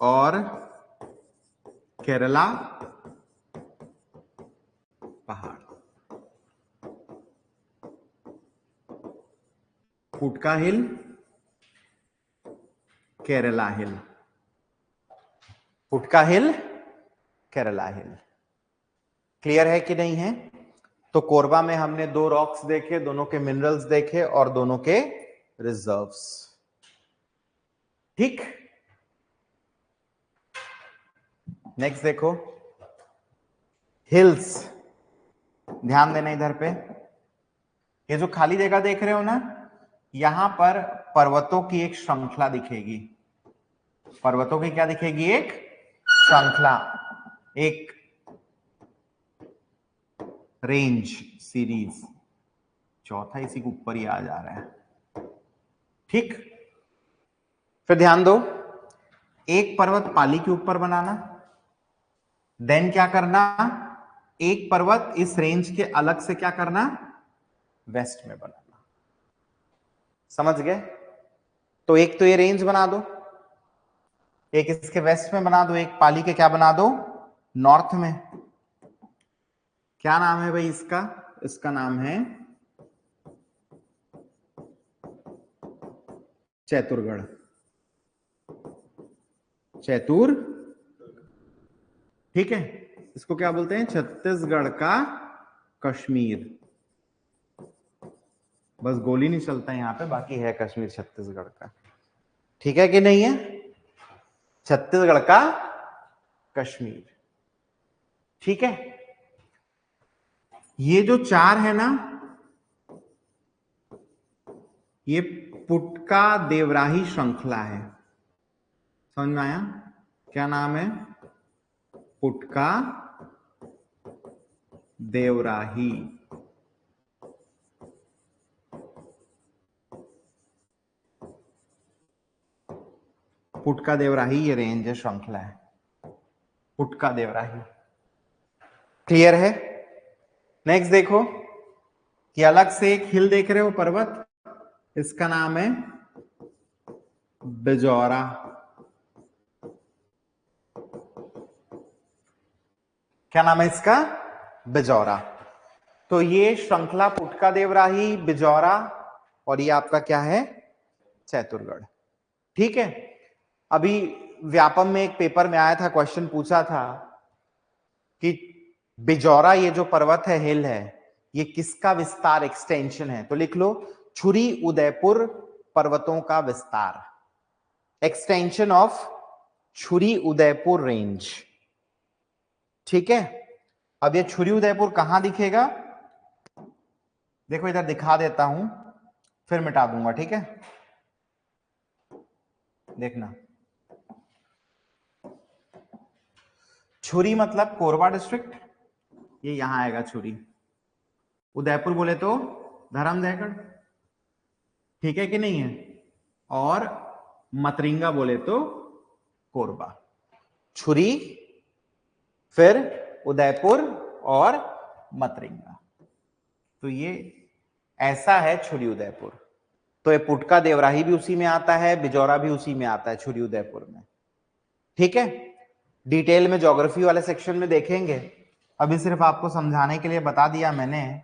और केरला पहाड़। पुटका हिल, केरला हिल, पुटका हिल, केरला हिल। क्लियर है कि नहीं है? तो कोरबा में हमने दो रॉक्स देखे, दोनों के मिनरल्स देखे और दोनों के रिजर्व्स। ठीक, नेक्स्ट देखो, हिल्स। ध्यान देना इधर पे, ये जो खाली जगह देख रहे हो ना, यहां पर पर्वतों की एक श्रृंखला दिखेगी। पर्वतों की क्या दिखेगी? एक श्रृंखला, एक रेंज सीरीज। चौथा इसी के ऊपर ही आ जा रहा है। ठीक, फिर ध्यान दो, एक पर्वत पाली के ऊपर बनाना, देन क्या करना, एक पर्वत इस रेंज के अलग से क्या करना, वेस्ट में बनाना। समझ गए? तो एक तो ये रेंज बना दो, एक इसके वेस्ट में बना दो, एक पाली के क्या बना दो, नॉर्थ में। क्या नाम है भाई इसका? इसका नाम है चैतुरगढ़। चैतुर, ठीक है, इसको क्या बोलते हैं? छत्तीसगढ़ का कश्मीर। बस गोली नहीं चलता यहां पे, बाकी है कश्मीर छत्तीसगढ़ का। ठीक है कि नहीं है? छत्तीसगढ़ का कश्मीर। ठीक है, ये जो चार है ना, ये पुटका देवराही श्रृंखला है। समझ में आया? क्या नाम है? पुटका देवराही। पुटका देवराही ये रेंज है, श्रृंखला है, पुटका देवराही। क्लियर है? नेक्स्ट देखो, कि अलग से एक हिल देख रहे हो, पर्वत, इसका नाम है बिजौरा। क्या नाम है इसका? बिजौरा। तो ये श्रृंखला पुटका देवराही, बिजौरा, और ये आपका क्या है? चैतुरगढ़। ठीक है, अभी व्यापम में एक पेपर में आया था, क्वेश्चन पूछा था कि बिजौरा ये जो पर्वत है, हिल है, ये किसका विस्तार, एक्सटेंशन है? तो लिख लो, छुरी उदयपुर पर्वतों का विस्तार, एक्सटेंशन ऑफ छुरी उदयपुर रेंज। ठीक है, अब ये छुरी उदयपुर कहां दिखेगा? देखो इधर दिखा देता हूं, फिर मिटा दूंगा, ठीक है? देखना, छुरी मतलब कोरबा डिस्ट्रिक्ट, ये यहां आएगा छुरी। उदयपुर बोले तो धर्मजयगढ़, ठीक है कि नहीं है? और मतरिंगा बोले तो कोरबा। छुरी, फिर उदयपुर और मतरिंगा। तो ये ऐसा है छुरी उदयपुर। तो ये पुटका देवराही भी उसी में आता है, बिजौरा भी उसी में आता है, छुरी उदयपुर में। ठीक है, डिटेल में ज्योग्राफी वाले सेक्शन में देखेंगे, अभी सिर्फ आपको समझाने के लिए बता दिया मैंने,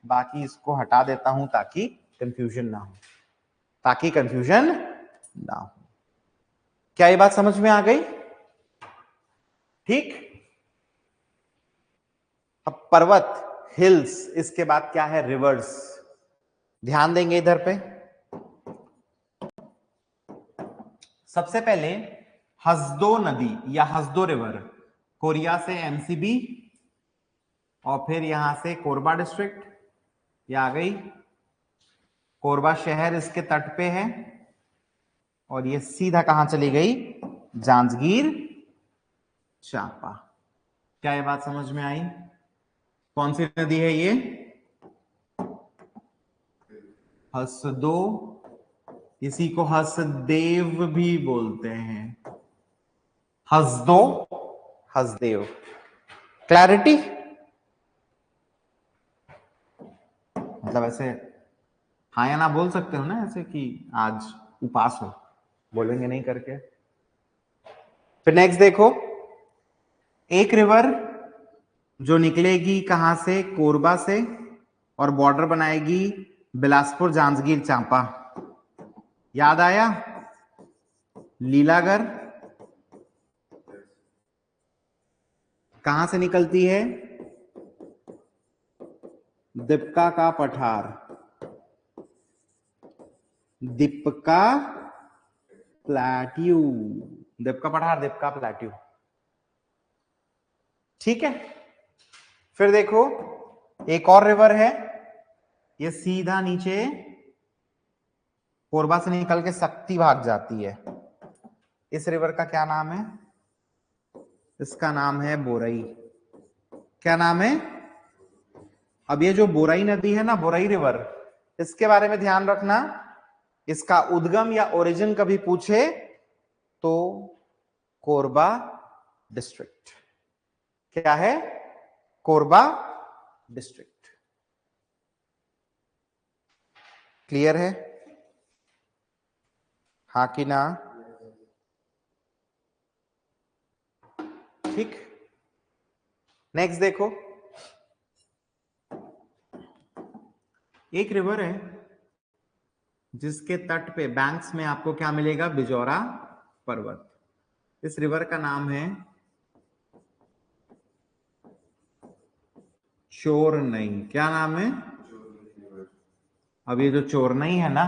बाकी इसको हटा देता हूं ताकि कंफ्यूजन ना हो, ताकि कंफ्यूजन ना हो। क्या ये बात समझ में आ गई? ठीक, अब पर्वत, हिल्स, इसके बाद क्या है? रिवर्स। ध्यान देंगे इधर पे। सबसे पहले हसदो नदी या हसदो रिवर, कोरिया से एमसीबी और फिर यहां से कोरबा डिस्ट्रिक्ट, ये आ गई। कोरबा शहर इसके तट पे है और ये सीधा कहां चली गई? जांजगीर चांपा। क्या ये बात समझ में आई? कौन सी नदी है ये? हसदो, इसी को हसदेव भी बोलते हैं। हसदो, हसदेव। क्लैरिटी? मतलब ऐसे हाँ या ना बोल सकते हो ना, ऐसे कि आज उपास हो, बोलेंगे नहीं करके। फिर नेक्स्ट देखो, एक रिवर जो निकलेगी कहां से? कोरबा से, और बॉर्डर बनाएगी बिलासपुर जांजगीर चांपा। याद आया? लीलागर कहां से निकलती है? दीपका का पठार, दीपका प्लाट्यू, दीपका पठार, दीपका प्लाट्यू। ठीक है, फिर देखो एक और रिवर है, ये सीधा नीचे कोरबा से निकल के शक्ति भाग जाती है। इस रिवर का क्या नाम है? इसका नाम है बोरई। क्या नाम है? अब ये जो बोरई नदी है ना, बोरई रिवर, इसके बारे में ध्यान रखना, इसका उद्गम या ओरिजिन कभी पूछे तो कोरबा डिस्ट्रिक्ट। क्या है? कोरबा डिस्ट्रिक्ट। क्लियर है? हाँ कि ना? ठीक, नेक्स्ट देखो, एक रिवर है जिसके तट पे बैंक्स में आपको क्या मिलेगा? बिजौरा पर्वत। इस रिवर का नाम है चोरनई। क्या नाम है? अब ये जो चोरनई है ना,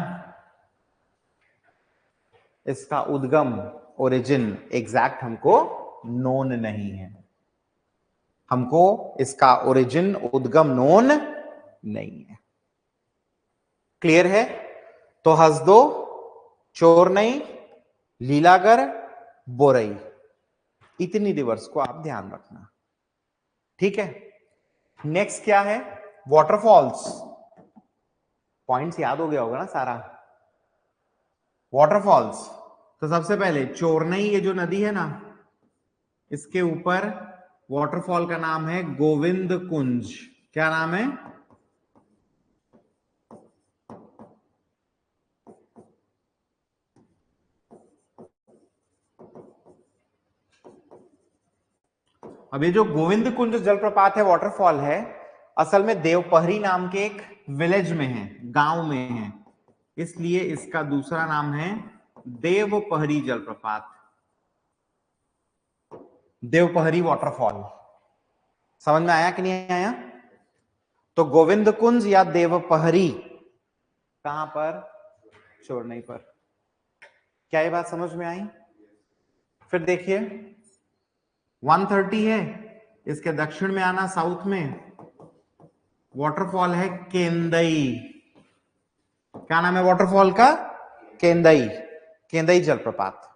इसका उद्गम, ओरिजिन एग्जैक्ट हमको नोन नहीं है, हमको इसका ओरिजिन, उद्गम नोन नहीं है। क्लियर है? तो हसदो, चोरनई, लीलागर, बोरई, इतनी रिवर्स को आप ध्यान रखना। ठीक है, नेक्स्ट क्या है? वाटरफॉल्स। पॉइंट्स याद हो गया होगा ना सारा? वाटरफॉल्स, तो सबसे पहले चोरनई, ये जो नदी है ना, इसके ऊपर वाटरफॉल का नाम है गोविंद कुंज। क्या नाम है? अब ये जो गोविंद कुंज जलप्रपात है, वाटरफॉल है, असल में देवपहरी नाम के एक विलेज में है, गांव में है, इसलिए इसका दूसरा नाम है देवपहरी जलप्रपात, देवपहरी वाटरफॉल। समझ में आया कि नहीं आया? तो गोविंद कुंज या देवपहरी कहां पर? चोरनई पर। क्या ये बात समझ में आई? फिर देखिए 130 है, इसके दक्षिण में आना, साउथ में वाटरफॉल है केंदई। क्या नाम है वाटरफॉल का? केंदई, केंदई जलप्रपात।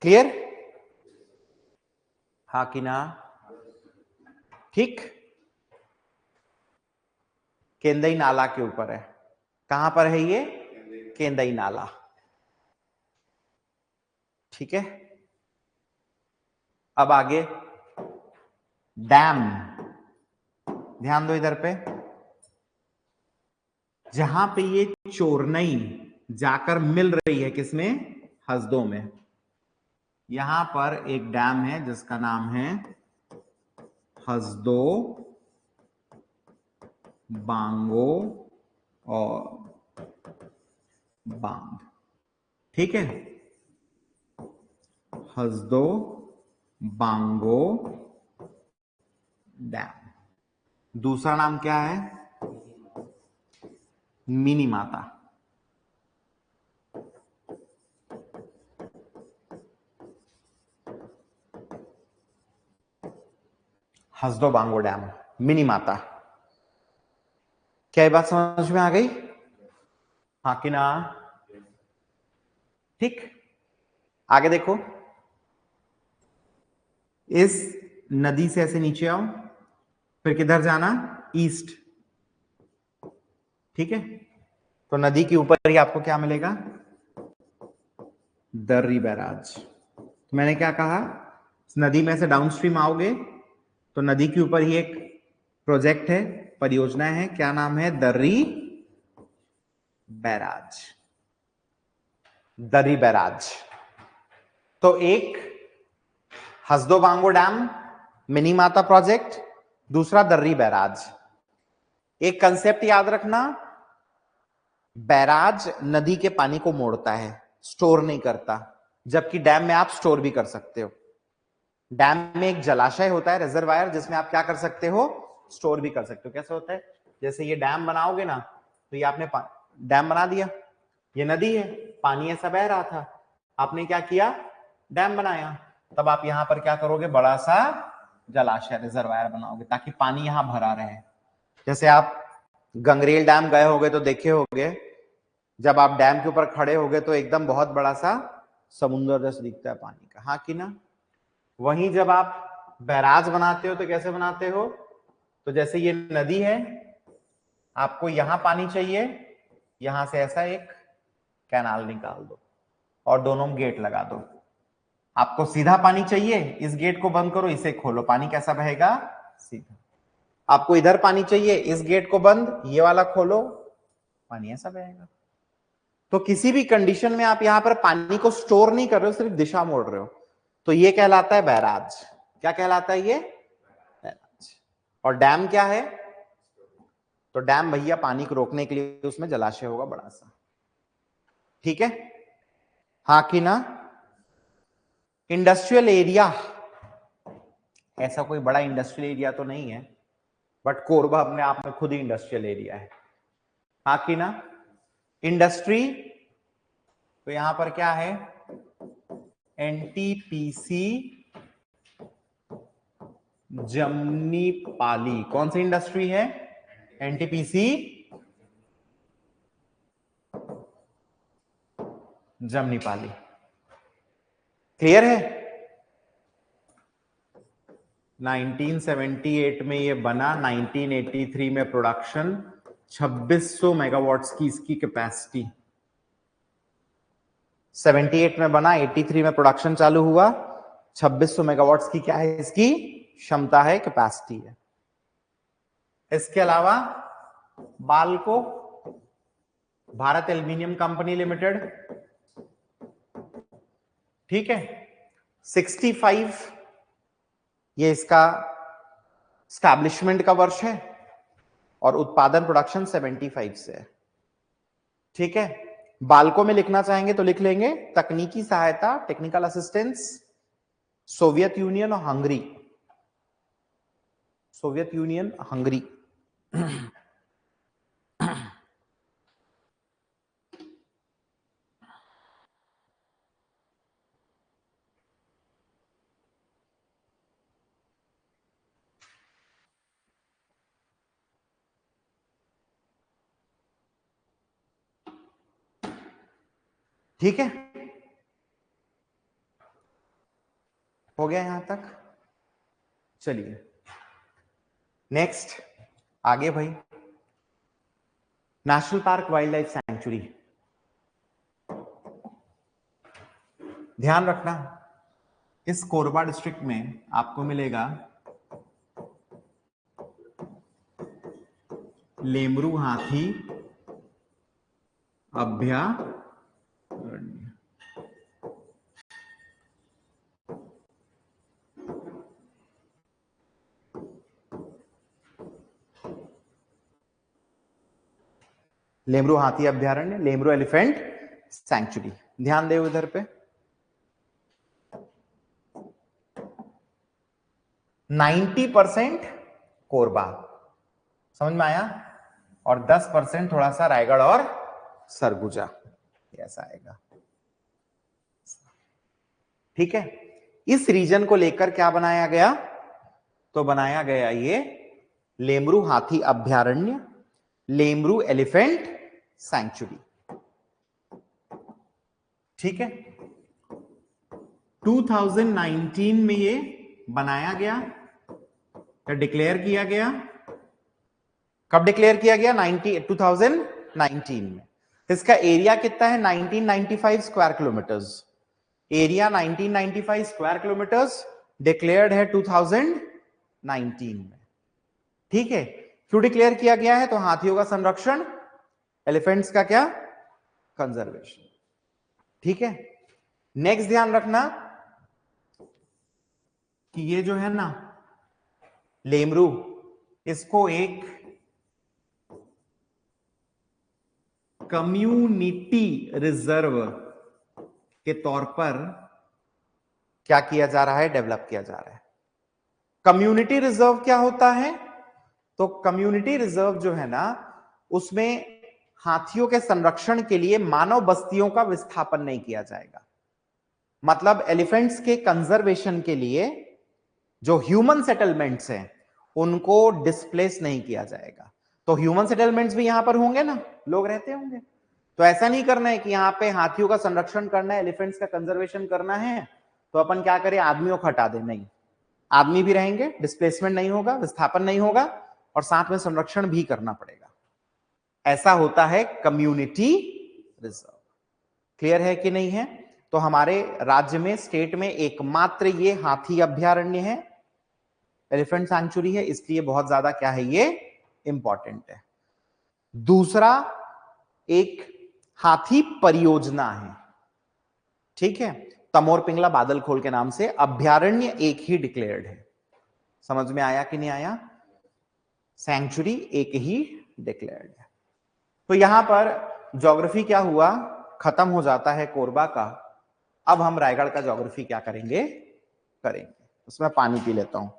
क्लियर? हाँ कि ना? ठीक। केंदई नाला के ऊपर है। कहां पर है ये? केंदई नाला। ठीक है, अब आगे डैम। ध्यान दो इधर पे, जहां पे ये चोरनई जाकर मिल रही है किसमें? हसदो में। यहां पर एक डैम है जिसका नाम है हसदो बांगो और बांध। ठीक है, हसदो बांगो डैम। दूसरा नाम क्या है? मिनी माता। हसदो बांगो डैम, मिनी माता। क्या ये बात समझ में आ गई? हाँ कि ना? ठीक। आगे देखो, इस नदी से ऐसे नीचे आओ, फिर किधर जाना? ईस्ट। ठीक है, तो नदी के ऊपर ही आपको क्या मिलेगा? दर्री बैराज। तो मैंने क्या कहा, नदी में से डाउनस्ट्रीम आओगे तो नदी के ऊपर ही एक प्रोजेक्ट है, परियोजना है, क्या नाम है? दर्री बैराज। दर्री बैराज। तो एक हसदो बांगो डैम, मिनी माता प्रोजेक्ट, दूसरा दर्री बैराज। एक कंसेप्ट याद रखना, बैराज नदी के पानी को मोड़ता है, स्टोर नहीं करता, जबकि डैम में आप स्टोर भी कर सकते हो। डैम में एक जलाशय होता है, रिजर्वायर, जिसमें आप क्या कर सकते हो? स्टोर भी कर सकते हो। कैसे होता है? जैसे ये डैम बनाओगे ना, तो ये आपने डैम बना दिया, ये नदी है, पानी ऐसा बह रहा था, आपने क्या किया? डैम बनाया। तब आप यहां पर क्या करोगे? बड़ा सा जलाशय, रिजर्वायर बनाओगे, ताकि पानी यहां भरा रहे। जैसे आप गंगरेल डैम गए होगे तो देखे होगे, जब आप डैम के ऊपर खड़े होगे तो एकदम बहुत बड़ा सा समुद्र जैसा दिखता है पानी का। हाँ कि ना? वहीं जब आप बैराज बनाते हो तो कैसे बनाते हो? तो जैसे ये नदी है, आपको यहां पानी चाहिए, यहां से ऐसा एक कैनाल निकाल दो और दोनों गेट लगा दो। आपको सीधा पानी चाहिए, इस गेट को बंद करो, इसे खोलो, पानी कैसा बहेगा? सीधा। आपको इधर पानी चाहिए, इस गेट को बंद, ये वाला खोलो, पानी ऐसा बहेगा। तो किसी भी कंडीशन में आप यहां पर पानी को स्टोर नहीं कर रहे हो, सिर्फ दिशा मोड़ रहे हो, तो ये कहलाता है बैराज। क्या कहलाता है ये? बैराज। और डैम क्या है? तो डैम भैया पानी को रोकने के लिए उसमें जलाशय होगा बड़ा सा। ठीक है, हाँ कि ना? इंडस्ट्रियल एरिया, ऐसा कोई बड़ा इंडस्ट्रियल एरिया तो नहीं है, बट कोरबा अपने आप में खुद ही इंडस्ट्रियल एरिया है। हाँ कि ना? इंडस्ट्री, तो यहां पर क्या है? एनटीपीसी जमनीपाली। कौन सी इंडस्ट्री है? एनटीपीसी जमनीपाली। क्लियर है? 1978 में ये बना, 1983 में प्रोडक्शन, 2600 मेगावाट्स की इसकी कैपेसिटी। 78 में बना, 83 में प्रोडक्शन चालू हुआ, 2600 मेगावाट्स की क्या है इसकी क्षमता है, कैपेसिटी है। इसके अलावा Balco, Bharat aluminium company limited, ठीक है, 65 ये इसका स्टैब्लिशमेंट का वर्ष है और उत्पादन प्रोडक्शन 75 से है। ठीक है, बाल्को में लिखना चाहेंगे तो लिख लेंगे तकनीकी सहायता, टेक्निकल असिस्टेंस, सोवियत यूनियन और हंगरी। Soviet union, Hungary. ठीक है, हो गया यहां तक। चलिए नेक्स्ट आगे भाई, national park wild life sanctuary. ध्यान रखना इस कोरबा डिस्ट्रिक्ट में आपको मिलेगा लेमरू हाथी अभयारण्य। लेमरू हाथी अभयारण्य, लेमरू एलिफेंट सैंक्चुरी। ध्यान दे इधर पे, 90% कोरबा, समझ में आया, और 10% थोड़ा सा रायगढ़ और सरगुजा, ऐसा आएगा। ठीक है, इस रीजन को लेकर क्या बनाया गया, तो बनाया गया ये लेमरू हाथी अभयारण्य, लेमरू एलिफेंट सैंक्चुरी। ठीक है, 2019 में ये बनाया गया या डिक्लेयर किया गया। कब डिक्लेयर किया गया? 2019 में। इसका एरिया कितना है? 1995 square kilometres. Area 1995 square kilometres, declared है 2019 में। ठीक है, क्यों डिक्लेयर किया गया है? तो हाथियों का संरक्षण, एलिफेंट्स का क्या? कंजर्वेशन। ठीक है, नेक्स्ट ध्यान रखना कि ये जो है ना लेमरू, इसको एक कम्युनिटी रिजर्व के तौर पर क्या किया जा रहा है? डेवलप किया जा रहा है। कम्युनिटी रिजर्व क्या होता है? तो कम्युनिटी रिजर्व जो है ना, उसमें हाथियों के संरक्षण के लिए मानव बस्तियों का विस्थापन नहीं किया जाएगा। मतलब एलिफेंट्स के कंजर्वेशन के लिए जो ह्यूमन सेटलमेंट्स हैं उनको डिस्प्लेस नहीं किया जाएगा। तो ह्यूमन सेटलमेंट्स भी यहां पर होंगे ना, लोग रहते होंगे। तो ऐसा नहीं करना है कि यहाँ पे हाथियों का संरक्षण करना है, एलिफेंट्स का कंजर्वेशन करना है, तो अपन क्या करें, आदमियों को हटा दे। नहीं, आदमी भी रहेंगे, डिस्प्लेसमेंट नहीं होगा, विस्थापन नहीं होगा, और साथ में संरक्षण भी करना पड़ेगा। ऐसा होता है कम्युनिटी रिजर्व। क्लियर है कि नहीं है? तो हमारे राज्य में, स्टेट में एकमात्र ये हाथी अभयारण्य है, एलिफेंट सैंक्चुरी है, इसलिए बहुत ज्यादा क्या है, ये इंपॉर्टेंट है। दूसरा, एक हाथी परियोजना है। ठीक है, तमोर पिंगला बादल खोल के नाम से अभयारण्य एक ही डिक्लेयर्ड है। समझ में आया कि नहीं आया? सैंक्चुरी एक ही डिक्लेयर्ड है। तो यहां पर ज्योग्राफी क्या हुआ, खत्म हो जाता है कोरबा का। अब हम रायगढ़ का ज्योग्राफी क्या करेंगे, उसमें पानी पी लेता हूं।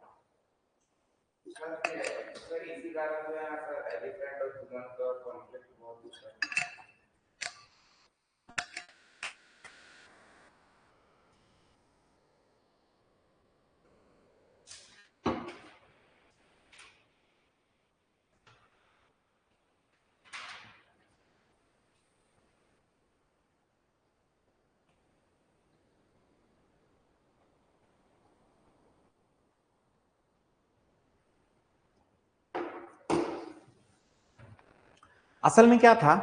असल में क्या था,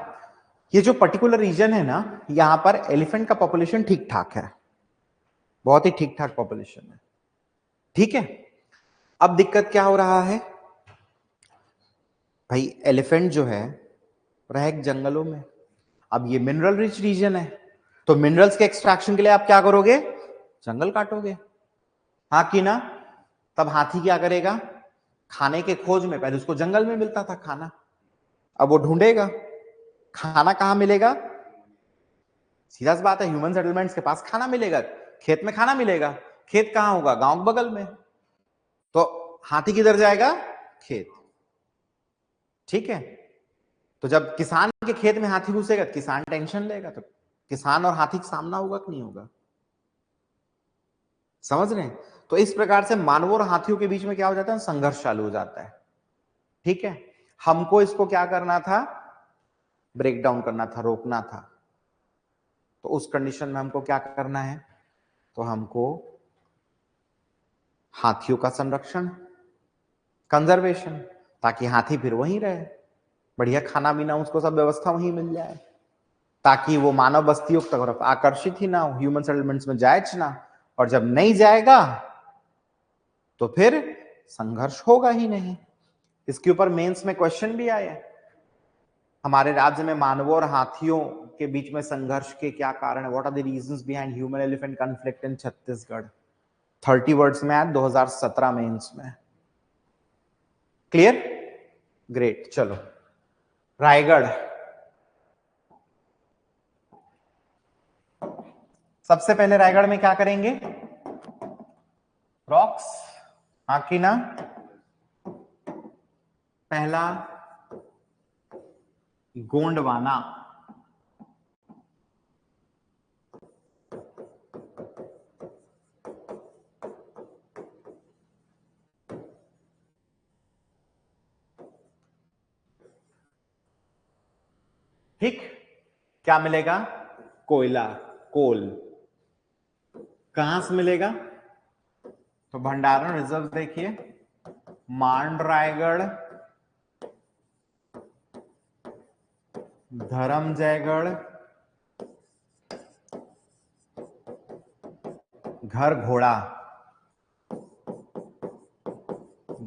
ये जो पर्टिकुलर रीजन है ना, यहां पर एलिफेंट का पॉपुलेशन ठीक ठाक है, बहुत ही ठीक ठाक पॉपुलेशन है। ठीक है, अब दिक्कत क्या हो रहा है भाई, एलिफेंट जो है रह जंगलों में। अब ये मिनरल रिच रीजन है, तो मिनरल्स के एक्सट्रैक्शन के लिए आप क्या करोगे, जंगल काटोगे। हाँ कि ना? तब हाथी क्या करेगा, खाने के खोज में, पहले उसको जंगल में मिलता था खाना, अब वो ढूंढेगा खाना कहां मिलेगा। सीधा सी बात है, ह्यूमन सेटलमेंट्स के पास खाना मिलेगा, खेत में खाना मिलेगा। खेत कहां होगा, गांव के बगल में, तो हाथी किधर जाएगा, खेत। ठीक है, तो जब किसान के खेत में हाथी घुसेगा तो किसान टेंशन लेगा, तो किसान और हाथी का सामना होगा कि नहीं होगा? समझ रहे हैं? तो इस प्रकार से मानवों और हाथियों के बीच में क्या हो जाता है, संघर्ष चालू हो जाता है। ठीक है, हमको इसको क्या करना था, ब्रेक डाउन करना था, रोकना था। तो उस कंडीशन में हमको क्या करना है, तो हमको हाथियों का संरक्षण, कंजर्वेशन, ताकि हाथी फिर वहीं रहे, बढ़िया खाना पीना उसको सब व्यवस्था वहीं मिल जाए, ताकि वो मानव बस्तियों की तरफ आकर्षित ही ना हो, ह्यूमन सेटलमेंट्स में जाए ना। और जब नहीं जाएगा तो फिर संघर्ष होगा ही नहीं। इसके ऊपर मेंस में क्वेश्चन भी आया, हमारे राज्य में मानवों और हाथियों के बीच में संघर्ष के क्या कारण है, what are the reasons behind human elephant conflict in Chhattisgarh. 30 words में आया 2017 मेंस में। क्लियर? ग्रेट। चलो रायगढ़, सबसे पहले रायगढ़ में क्या करेंगे, रॉक्स, हाँ कि ना। पहला गोंडवाना, ठीक, क्या मिलेगा, कोयला, कोल। कहां से मिलेगा, तो भंडारण रिजर्व देखिए, मांड रायगढ़, धर्मजयगढ़, घर घोड़ा,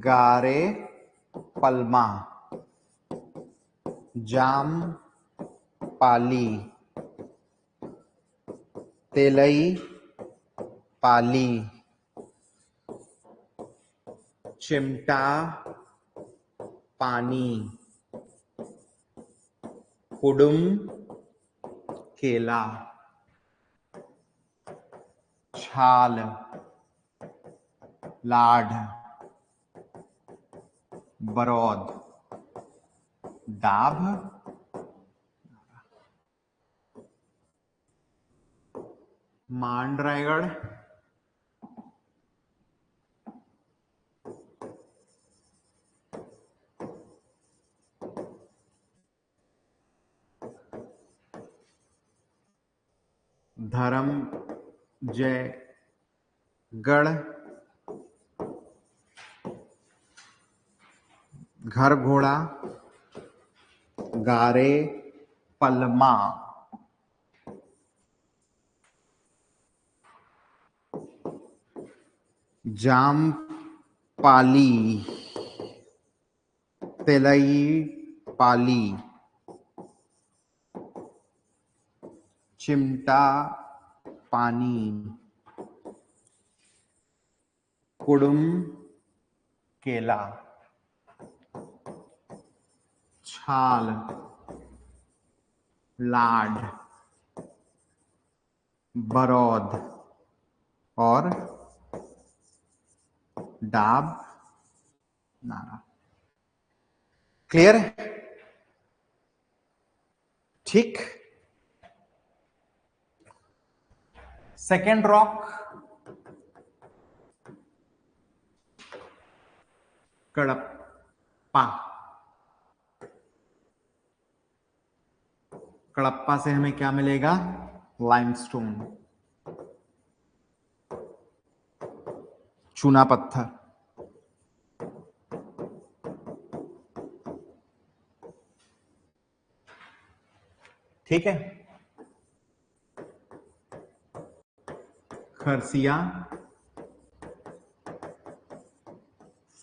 गारे पलमा, जाम पाली, तेलई पाली, चिमटा पानी, कुडुम केला, छाल लाड, बरौद, डाभ, मांड रायगढ़, धर्मजयगढ़, घर घोड़ा, गारे पलमा, जाम पाली, तेलई पाली, चिमटा पानी, कुडुम केला, छाल लाड, बरौद और डाब नारा। क्लियर है? ठीक। सेकेंड रॉक कड़प्पा, कड़प्पा से हमें क्या मिलेगा, लाइमस्टोन, चूना पत्थर। ठीक है, खरसिया,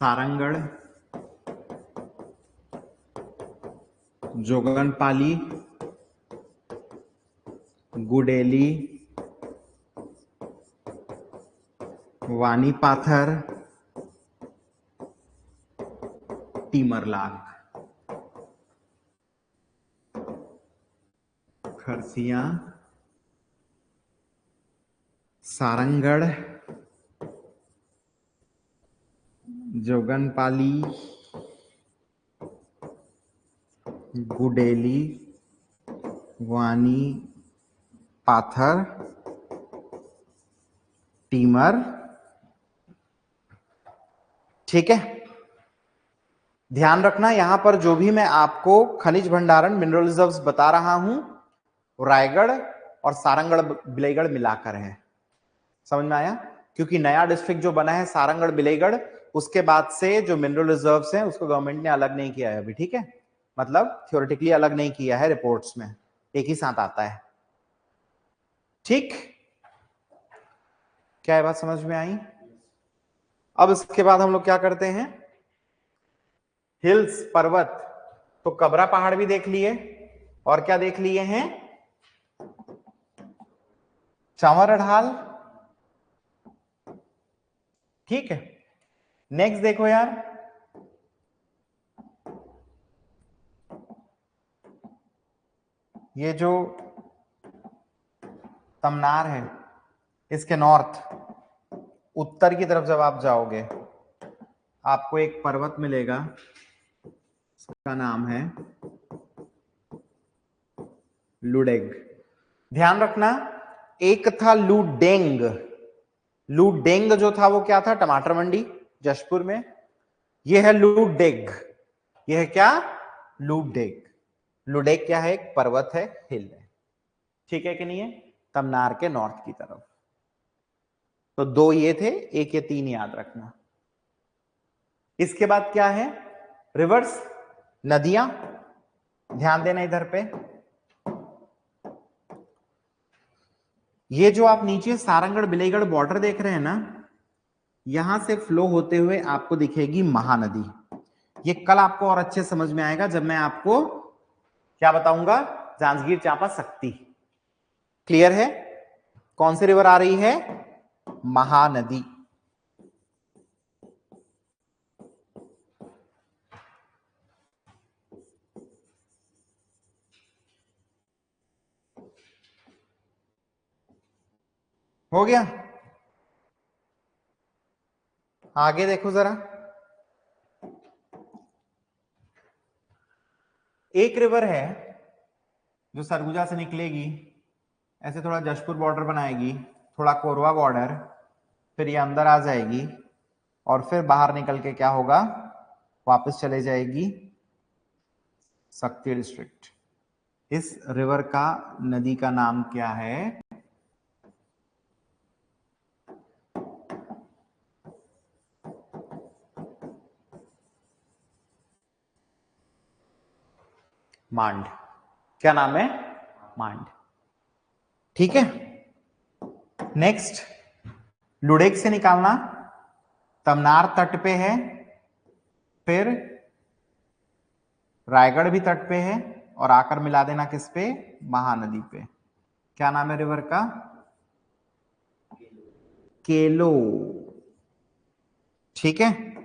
सारंगढ़, जोगनपाली, गुडेली, वानी पाथर, टीमरलाल। खरसिया, सारंगढ़, जोगनपाली, गुडेली, वानी पाथर, टीमर। ठीक है, ध्यान रखना यहां पर जो भी मैं आपको खनिज भंडारण मिनरल रिजर्व्स बता रहा हूं, रायगढ़ और सारंगढ़ बिलाईगढ़ मिलाकर है। समझ में आया? क्योंकि नया डिस्ट्रिक्ट जो बना है सारंगढ़ बिलाईगढ़, उसके बाद से जो मिनरल रिजर्व्स हैं उसको गवर्नमेंट ने अलग नहीं किया है अभी, ठीक है? मतलब थ्योरेटिकली अलग नहीं किया है, रिपोर्ट्स में एक ही साथ आता है। ठीक, क्या है बात समझ में आई? अब इसके बाद हम लोग क्या करते हैं, हिल्स पर्वत, तो कबरा पहाड़ भी देख लिए और क्या देख लिए हैं, चंवर ढाल। ठीक है, नेक्स्ट देखो यार, ये जो तमनार है इसके नॉर्थ उत्तर की तरफ जब आप जाओगे आपको एक पर्वत मिलेगा, उसका नाम है लुडेंग। ध्यान रखना, एक था लुडेंग, लुडेंग जो था वो क्या था, टमाटर मंडी जशपुर में। ये है लुडेग, ये है क्या, लुडेग। लुडेग क्या है, एक पर्वत है, हिल है। ठीक है कि नहीं है, तमनार के नॉर्थ की तरफ। तो दो ये थे, एक ये तीन याद रखना। इसके बाद क्या है, रिवर्स, नदियां। ध्यान देना इधर पे, ये जो आप नीचे सारंगढ़ बिलाईगढ़ बॉर्डर देख रहे हैं ना, यहां से फ्लो होते हुए आपको दिखेगी महानदी। ये कल आपको और अच्छे समझ में आएगा जब मैं आपको क्या बताऊंगा, जांजगीर चांपा शक्ति। क्लियर है? कौन सी रिवर आ रही है, महानदी। हो गया? आगे देखो जरा, एक रिवर है जो सरगुजा से निकलेगी, ऐसे थोड़ा जशपुर बॉर्डर बनाएगी, थोड़ा कोरवा बॉर्डर, फिर ये अंदर आ जाएगी और फिर बाहर निकल के क्या होगा, वापस चले जाएगी शक्ति डिस्ट्रिक्ट। इस रिवर का नदी का नाम क्या है, मांड। क्या नाम है, मांड। ठीक है, नेक्स्ट, लुडेक से निकालना, तमनार तट पे है, फिर रायगढ़ भी तट पे है और आकर मिला देना किस पे, महानदी पे। क्या नाम है रिवर का, केलो। ठीक है,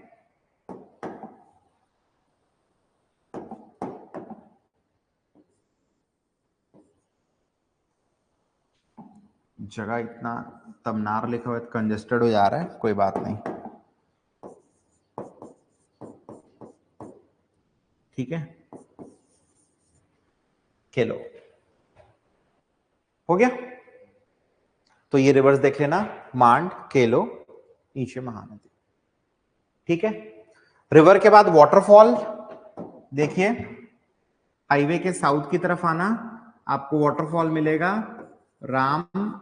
जगह इतना तमनार लिखा हुआ है, कंजेस्टेड हो जा रहा है, कोई बात नहीं। ठीक है, केलो हो गया। तो ये रिवर्स देख लेना, मांड, केलो, नीचे महानदी। ठीक है, रिवर के बाद वाटरफॉल देखिए, हाईवे के साउथ की तरफ आना, आपको वाटरफॉल मिलेगा राम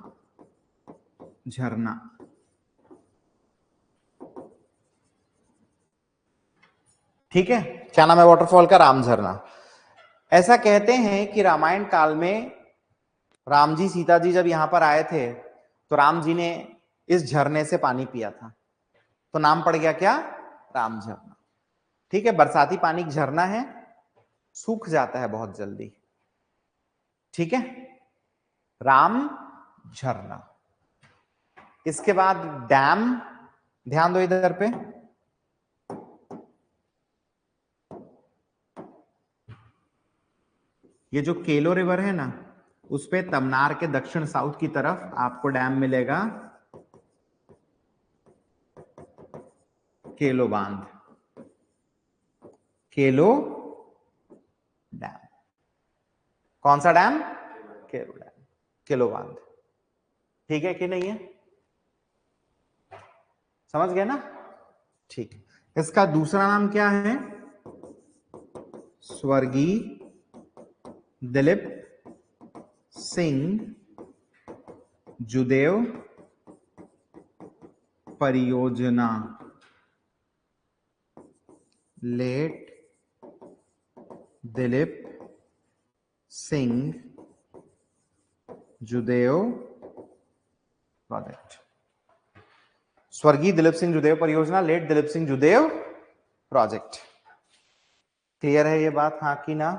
झरना। ठीक है, क्या नाम है वाटरफॉल का, राम झरना। ऐसा कहते हैं कि रामायण काल में राम जी सीता जी जब यहां पर आए थे तो राम जी ने इस झरने से पानी पिया था, तो नाम पड़ गया क्या, राम झरना। ठीक है, बरसाती पानी झरना है, सूख जाता है बहुत जल्दी। ठीक है, राम झरना। इसके बाद डैम, ध्यान दो इधर पे, ये जो केलो रिवर है ना, उस पे तमनार के दक्षिण साउथ की तरफ आपको डैम मिलेगा, केलो बांध, केलो डैम। कौन सा डैम, केलो डैम, केलो बांध। ठीक है कि नहीं है, समझ गए ना? ठीक, इसका दूसरा नाम क्या है, स्वर्गीय दिलीप सिंह जुदेव परियोजना, लेट दिलीप सिंह जुदेव प्रोजेक्ट। स्वर्गीय दिलीप सिंह जुदेव परियोजना, late Dilip Singh Judev project. Clear है ये बात, हाँ कि ना?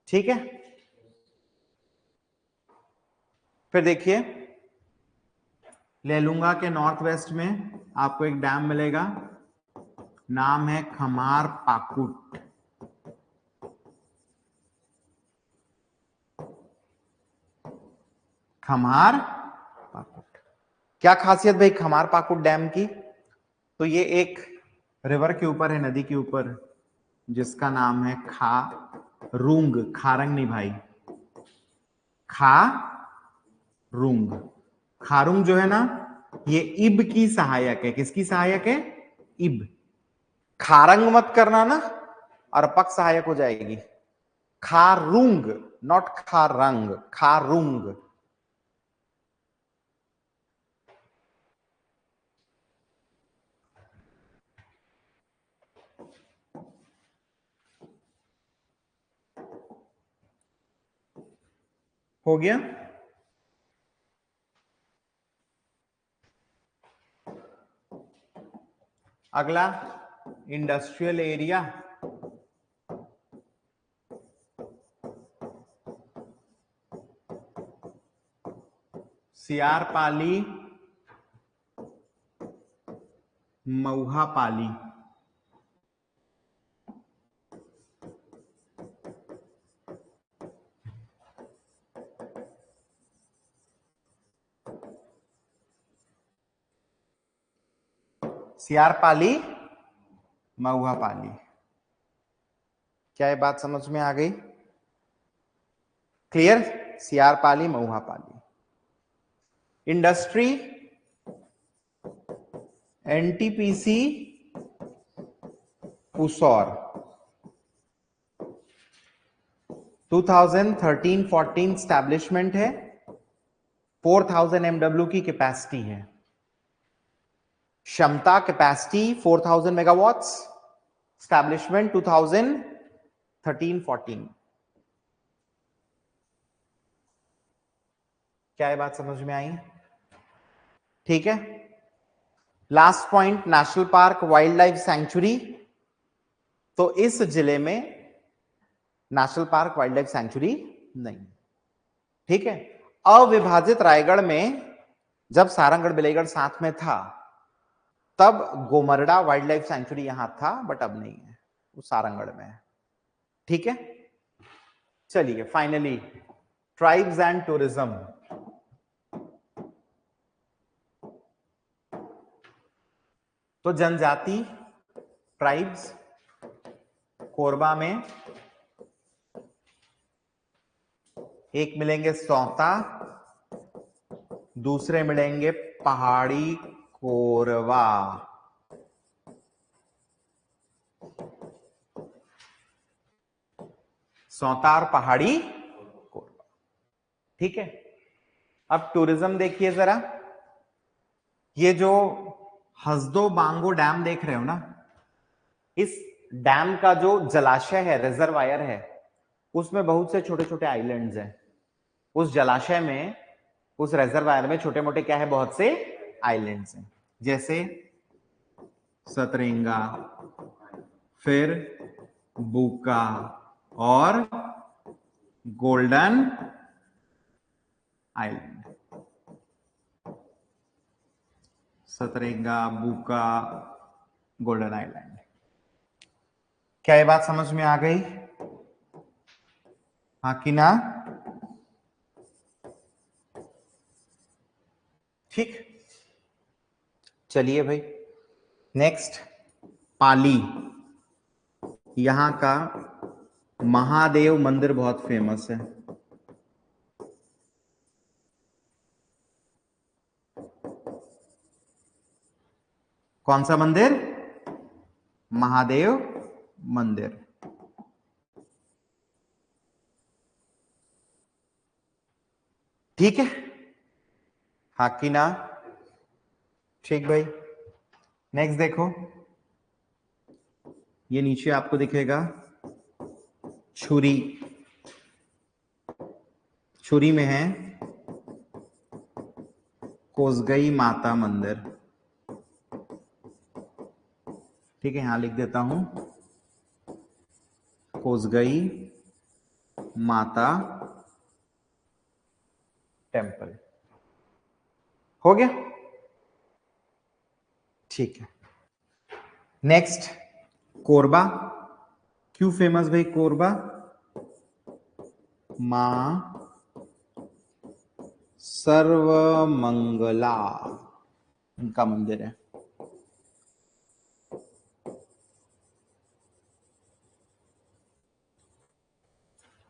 ठीक है, फिर देखिए लेलूंगा के नॉर्थ वेस्ट में आपको एक डैम मिलेगा, नाम है खमार पाकुट। खमार पाकुट, क्या खासियत भाई खमार पाकुट डैम की? तो ये एक रिवर के ऊपर है, नदी के ऊपर, जिसका नाम है खारुंग, खारंग नहीं भाई, खारुंग। खारुंग जो है ना, ये इब की सहायक है। किसकी सहायक है? इब। खारंग मत करना ना, अर्पक सहायक हो जाएगी। खारुंग, नॉट खारंग, खारुंग। हो गया? अगला इंडस्ट्रियल एरिया, सियारपाली, मऊहापाली। सियारपाली, मऊहापाली। क्या ये बात समझ में आ गई? Clear? Siyarpali, Mauhapali. Industry NTPC Pusaur, 2013-14 establishment है, 4000 एमडब्ल्यू की कैपेसिटी है, क्षमता कैपेसिटी 4000 मेगावाट्स, स्टैब्लिशमेंट 2013-14। क्या ये बात समझ में आई? ठीक है, last point, national park wild life sanctuary. तो इस जिले में national park wild life sanctuary नहीं। ठीक है, अविभाजित रायगढ़ में जब सारंगढ़ बिलेगढ़ साथ में था, तब गोमरडा वाइल्ड लाइफ सैंक्चुरी यहां था, बट अब नहीं है, वो सारंगढ़ में है। ठीक है, चलिए फाइनली ट्राइब्स एंड टूरिज्म। तो जनजाति, ट्राइब्स, कोरबा में एक मिलेंगे सौता, दूसरे मिलेंगे पहाड़ी कोरवा। सौता और पहाड़ी कोरबा। ठीक है, अब टूरिज्म देखिए जरा। ये जो हसदो बांगो डैम देख रहे हो ना, इस डैम का जो जलाशय है, रिजर्वायर है, उसमें बहुत से छोटे छोटे आइलैंड्स हैं। उस जलाशय में, उस रिजर्वायर में छोटे मोटे क्या है, बहुत से आइलैंड्स हैं, जैसे सतरेंगा, फिर बुका और गोल्डन आइलैंड। सतरेंगा, बुका, गोल्डन आइलैंड। क्या ये बात समझ में आ गई? हाँ कि ना? ठीक, चलिए भाई नेक्स्ट, पाली। यहां का महादेव मंदिर बहुत फेमस है। कौन सा मंदिर? महादेव मंदिर। ठीक है, हाँ कि ना? ठीक भाई। नेक्स्ट देखो, ये नीचे आपको दिखेगा छुरी। छुरी में है कोसगई माता मंदिर। ठीक है, यहां लिख देता हूं कोसगई माता टेम्पल। हो गया? ठीक है। नेक्स्ट, कोरबा। क्यों फेमस भाई कोरबा? मां सर्वमंगला इनका मंदिर है।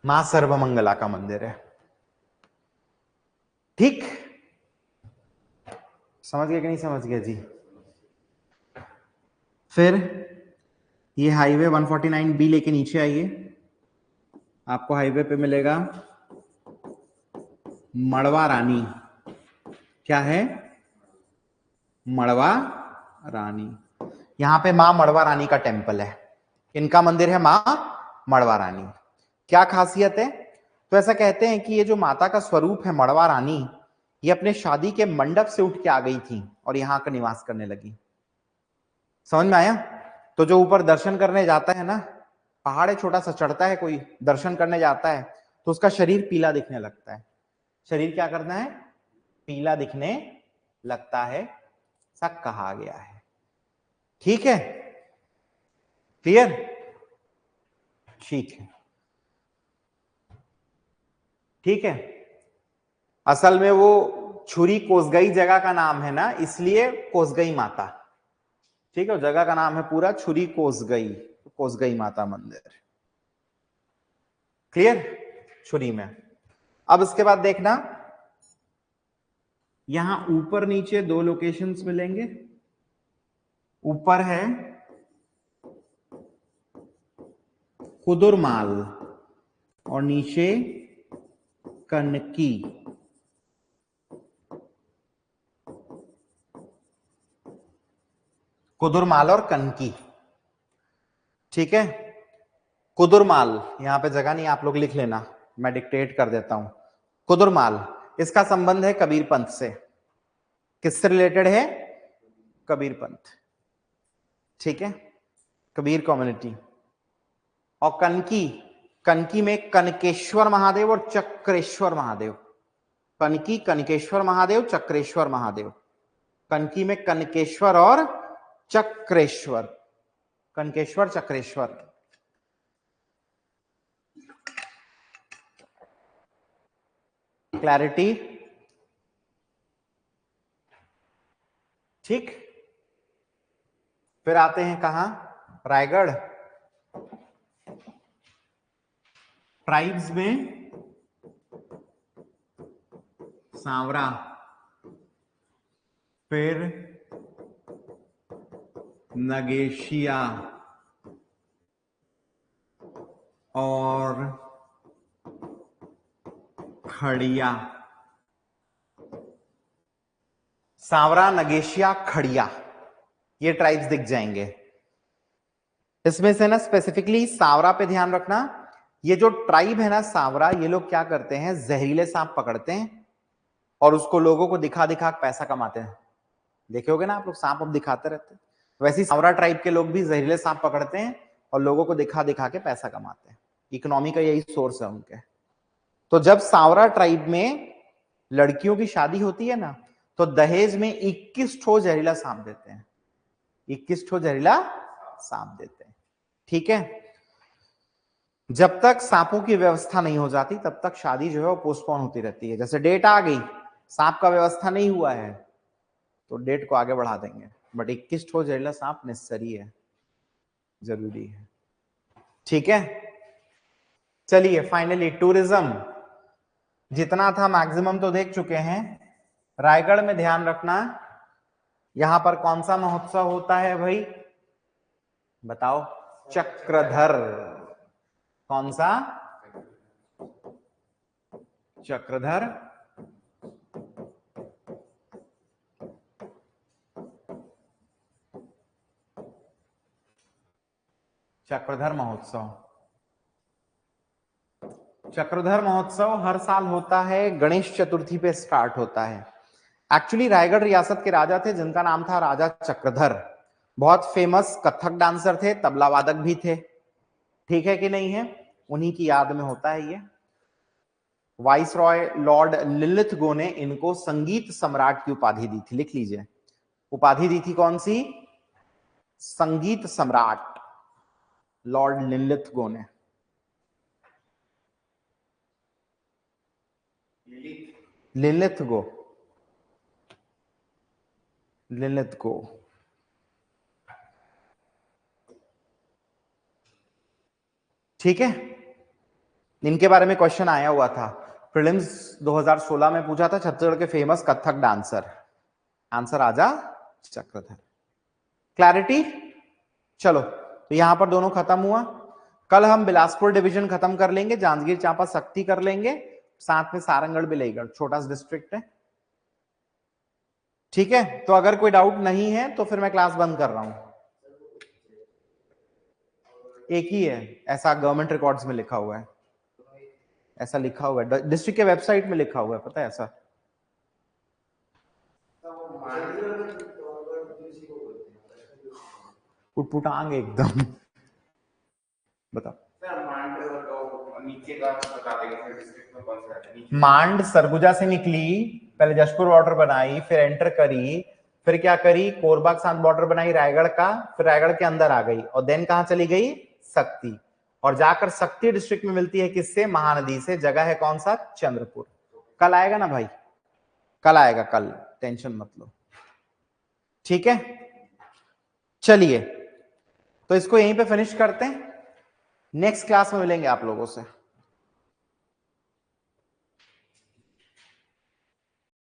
मां सर्वमंगला का मंदिर है। ठीक, समझ गया कि नहीं समझ गया जी? फिर ये हाईवे 149B लेके नीचे आइए, आपको हाईवे पे मिलेगा मड़वा रानी। क्या है? मड़वा रानी। यहां पे मां मड़वा रानी का टेम्पल है, इनका मंदिर है मां मड़वा रानी। क्या खासियत है? तो ऐसा कहते हैं कि ये जो माता का स्वरूप है मड़वा रानी, ये अपने शादी के मंडप से उठ के आ गई थी और यहां का निवास करने लगी। समझ में आया? तो जो ऊपर दर्शन करने जाता है ना, पहाड़ है छोटा सा, चढ़ता है कोई, दर्शन करने जाता है, तो उसका शरीर पीला दिखने लगता है। शरीर क्या करना है? पीला दिखने लगता है, ऐसा कहा गया है। ठीक है, क्लियर? ठीक है, ठीक है। असल में वो छुरी कोसगई जगह का नाम है ना, इसलिए कोसगई माता। ठीक है, जगह का नाम है पूरा छुरी कोसगई, कोसगई माता मंदिर। क्लियर? छुरी में। अब इसके बाद देखना, यहां ऊपर नीचे दो लोकेशंस मिलेंगे। ऊपर है कुदुरमाल और नीचे कनकी। कुदुरमाल और कनकी। ठीक है, कुदुरमाल, यहां पे जगह नहीं, आप लोग लिख लेना, मैं डिक्टेट कर देता हूं। कुदुरमाल, इसका संबंध है कबीर पंथ से। किससे रिलेटेड है? कबीर पंथ। ठीक है, कबीर कम्युनिटी। और कनकी, कनकी में कनकेश्वर महादेव और चक्रेश्वर महादेव। कनकी, कनकेश्वर महादेव, चक्रेश्वर महादेव। कनकी में कनकेश्वर और चक्रेश्वर, कनकेश्वर चक्रेश्वर। क्लैरिटी? ठीक। फिर आते हैं कहां? रायगढ़। ट्राइब्स में सांवरा, फिर नगेशिया और खड़िया। सांवरा, नगेशिया, खड़िया, ये ट्राइब्स दिख जाएंगे। इसमें से ना स्पेसिफिकली सांवरा पे ध्यान रखना। ये जो ट्राइब है ना सांवरा, ये लोग क्या करते हैं? जहरीले सांप पकड़ते हैं और उसको लोगों को दिखा दिखा पैसा कमाते हैं। देखे होगे ना आप लोग, सांप अब दिखाते रहते हैं। वैसे ही सांवरा ट्राइब के लोग भी जहरीले सांप पकड़ते हैं और लोगों को दिखा दिखा के पैसा कमाते हैं। इकोनॉमी का यही सोर्स है उनके। तो जब सांवरा ट्राइब में लड़कियों की शादी होती है ना, तो दहेज में 21 ठो जहरीला सांप देते हैं। 21 ठो जहरीला सांप देते हैं। ठीक है, जब तक सांपों की व्यवस्था नहीं हो जाती तब तक शादी जो है वो पोस्टपोन होती रहती है। जैसे डेट आ गई, सांप का व्यवस्था नहीं हुआ है, तो डेट को आगे बढ़ा देंगे। बट 21 ठो जहरीला सांप नेसेसरी है, जरूरी है। ठीक है, चलिए फाइनली टूरिज्म जितना था मैक्सिमम तो देख चुके हैं। रायगढ़ में ध्यान रखना, यहां पर कौन सा महोत्सव होता है भाई? बताओ। चक्रधर। कौन सा? चक्रधर चक्रधर महोत्सव। चक्रधर महोत्सव हर साल होता है, गणेश चतुर्थी पे स्टार्ट होता है। एक्चुअली रायगढ़ रियासत के राजा थे जिनका नाम था राजा चक्रधर। बहुत फेमस कथक डांसर थे, तबला वादक भी थे। ठीक है कि नहीं है? उन्हीं की याद में होता है ये। वाइस रॉय लॉर्ड लिलिथगो ने इनको संगीत सम्राट की उपाधि दी थी, लिख लीजिए। उपाधि दी थी कौन सी? संगीत सम्राट, लॉर्ड लिलिथगो ने। लिलिथगो, लिलिथगो। ठीक है, इनके बारे में क्वेश्चन आया हुआ था प्रीलिम्स 2016 में, पूछा था छत्तीसगढ़ के फेमस कथक डांसर। आंसर राजा चक्रधर। क्लैरिटी? चलो, तो यहां पर दोनों खत्म हुआ। कल हम बिलासपुर डिवीजन खत्म कर लेंगे, जांजगीर चांपा सक्ती कर लेंगे, साथ में सारंगढ़ बिलाईगढ़, छोटा सा डिस्ट्रिक्ट है। ठीक है, तो अगर कोई डाउट नहीं है तो फिर मैं क्लास बंद कर रहा हूं। एक ही है, ऐसा गवर्नमेंट रिकॉर्ड्स में लिखा हुआ है, ऐसा लिखा हुआ है, डिस्ट्रिक्ट के वेबसाइट में लिखा हुआ है, पता है ऐसा। उटपुटांग एकदम। बताओ। मांड सरगुजा से निकली, पहले जशपुर बॉर्डर बनाई, फिर एंटर करी, फिर क्या करी, कोरबा के साथ बॉर्डर बनाई रायगढ़ का, फिर रायगढ़ के अंदर आ गई और देन कहां चली गई? सक्ती। और जाकर सक्ती डिस्ट्रिक्ट में मिलती है किससे? महानदी से। जगह है कौन सा? चंद्रपुर। कल आएगा ना भाई? कल आएगा, कल, टेंशन मत लो। ठीक है, चलिए, तो इसको यहीं पे फिनिश करते हैं, नेक्स्ट क्लास में मिलेंगे आप लोगों से।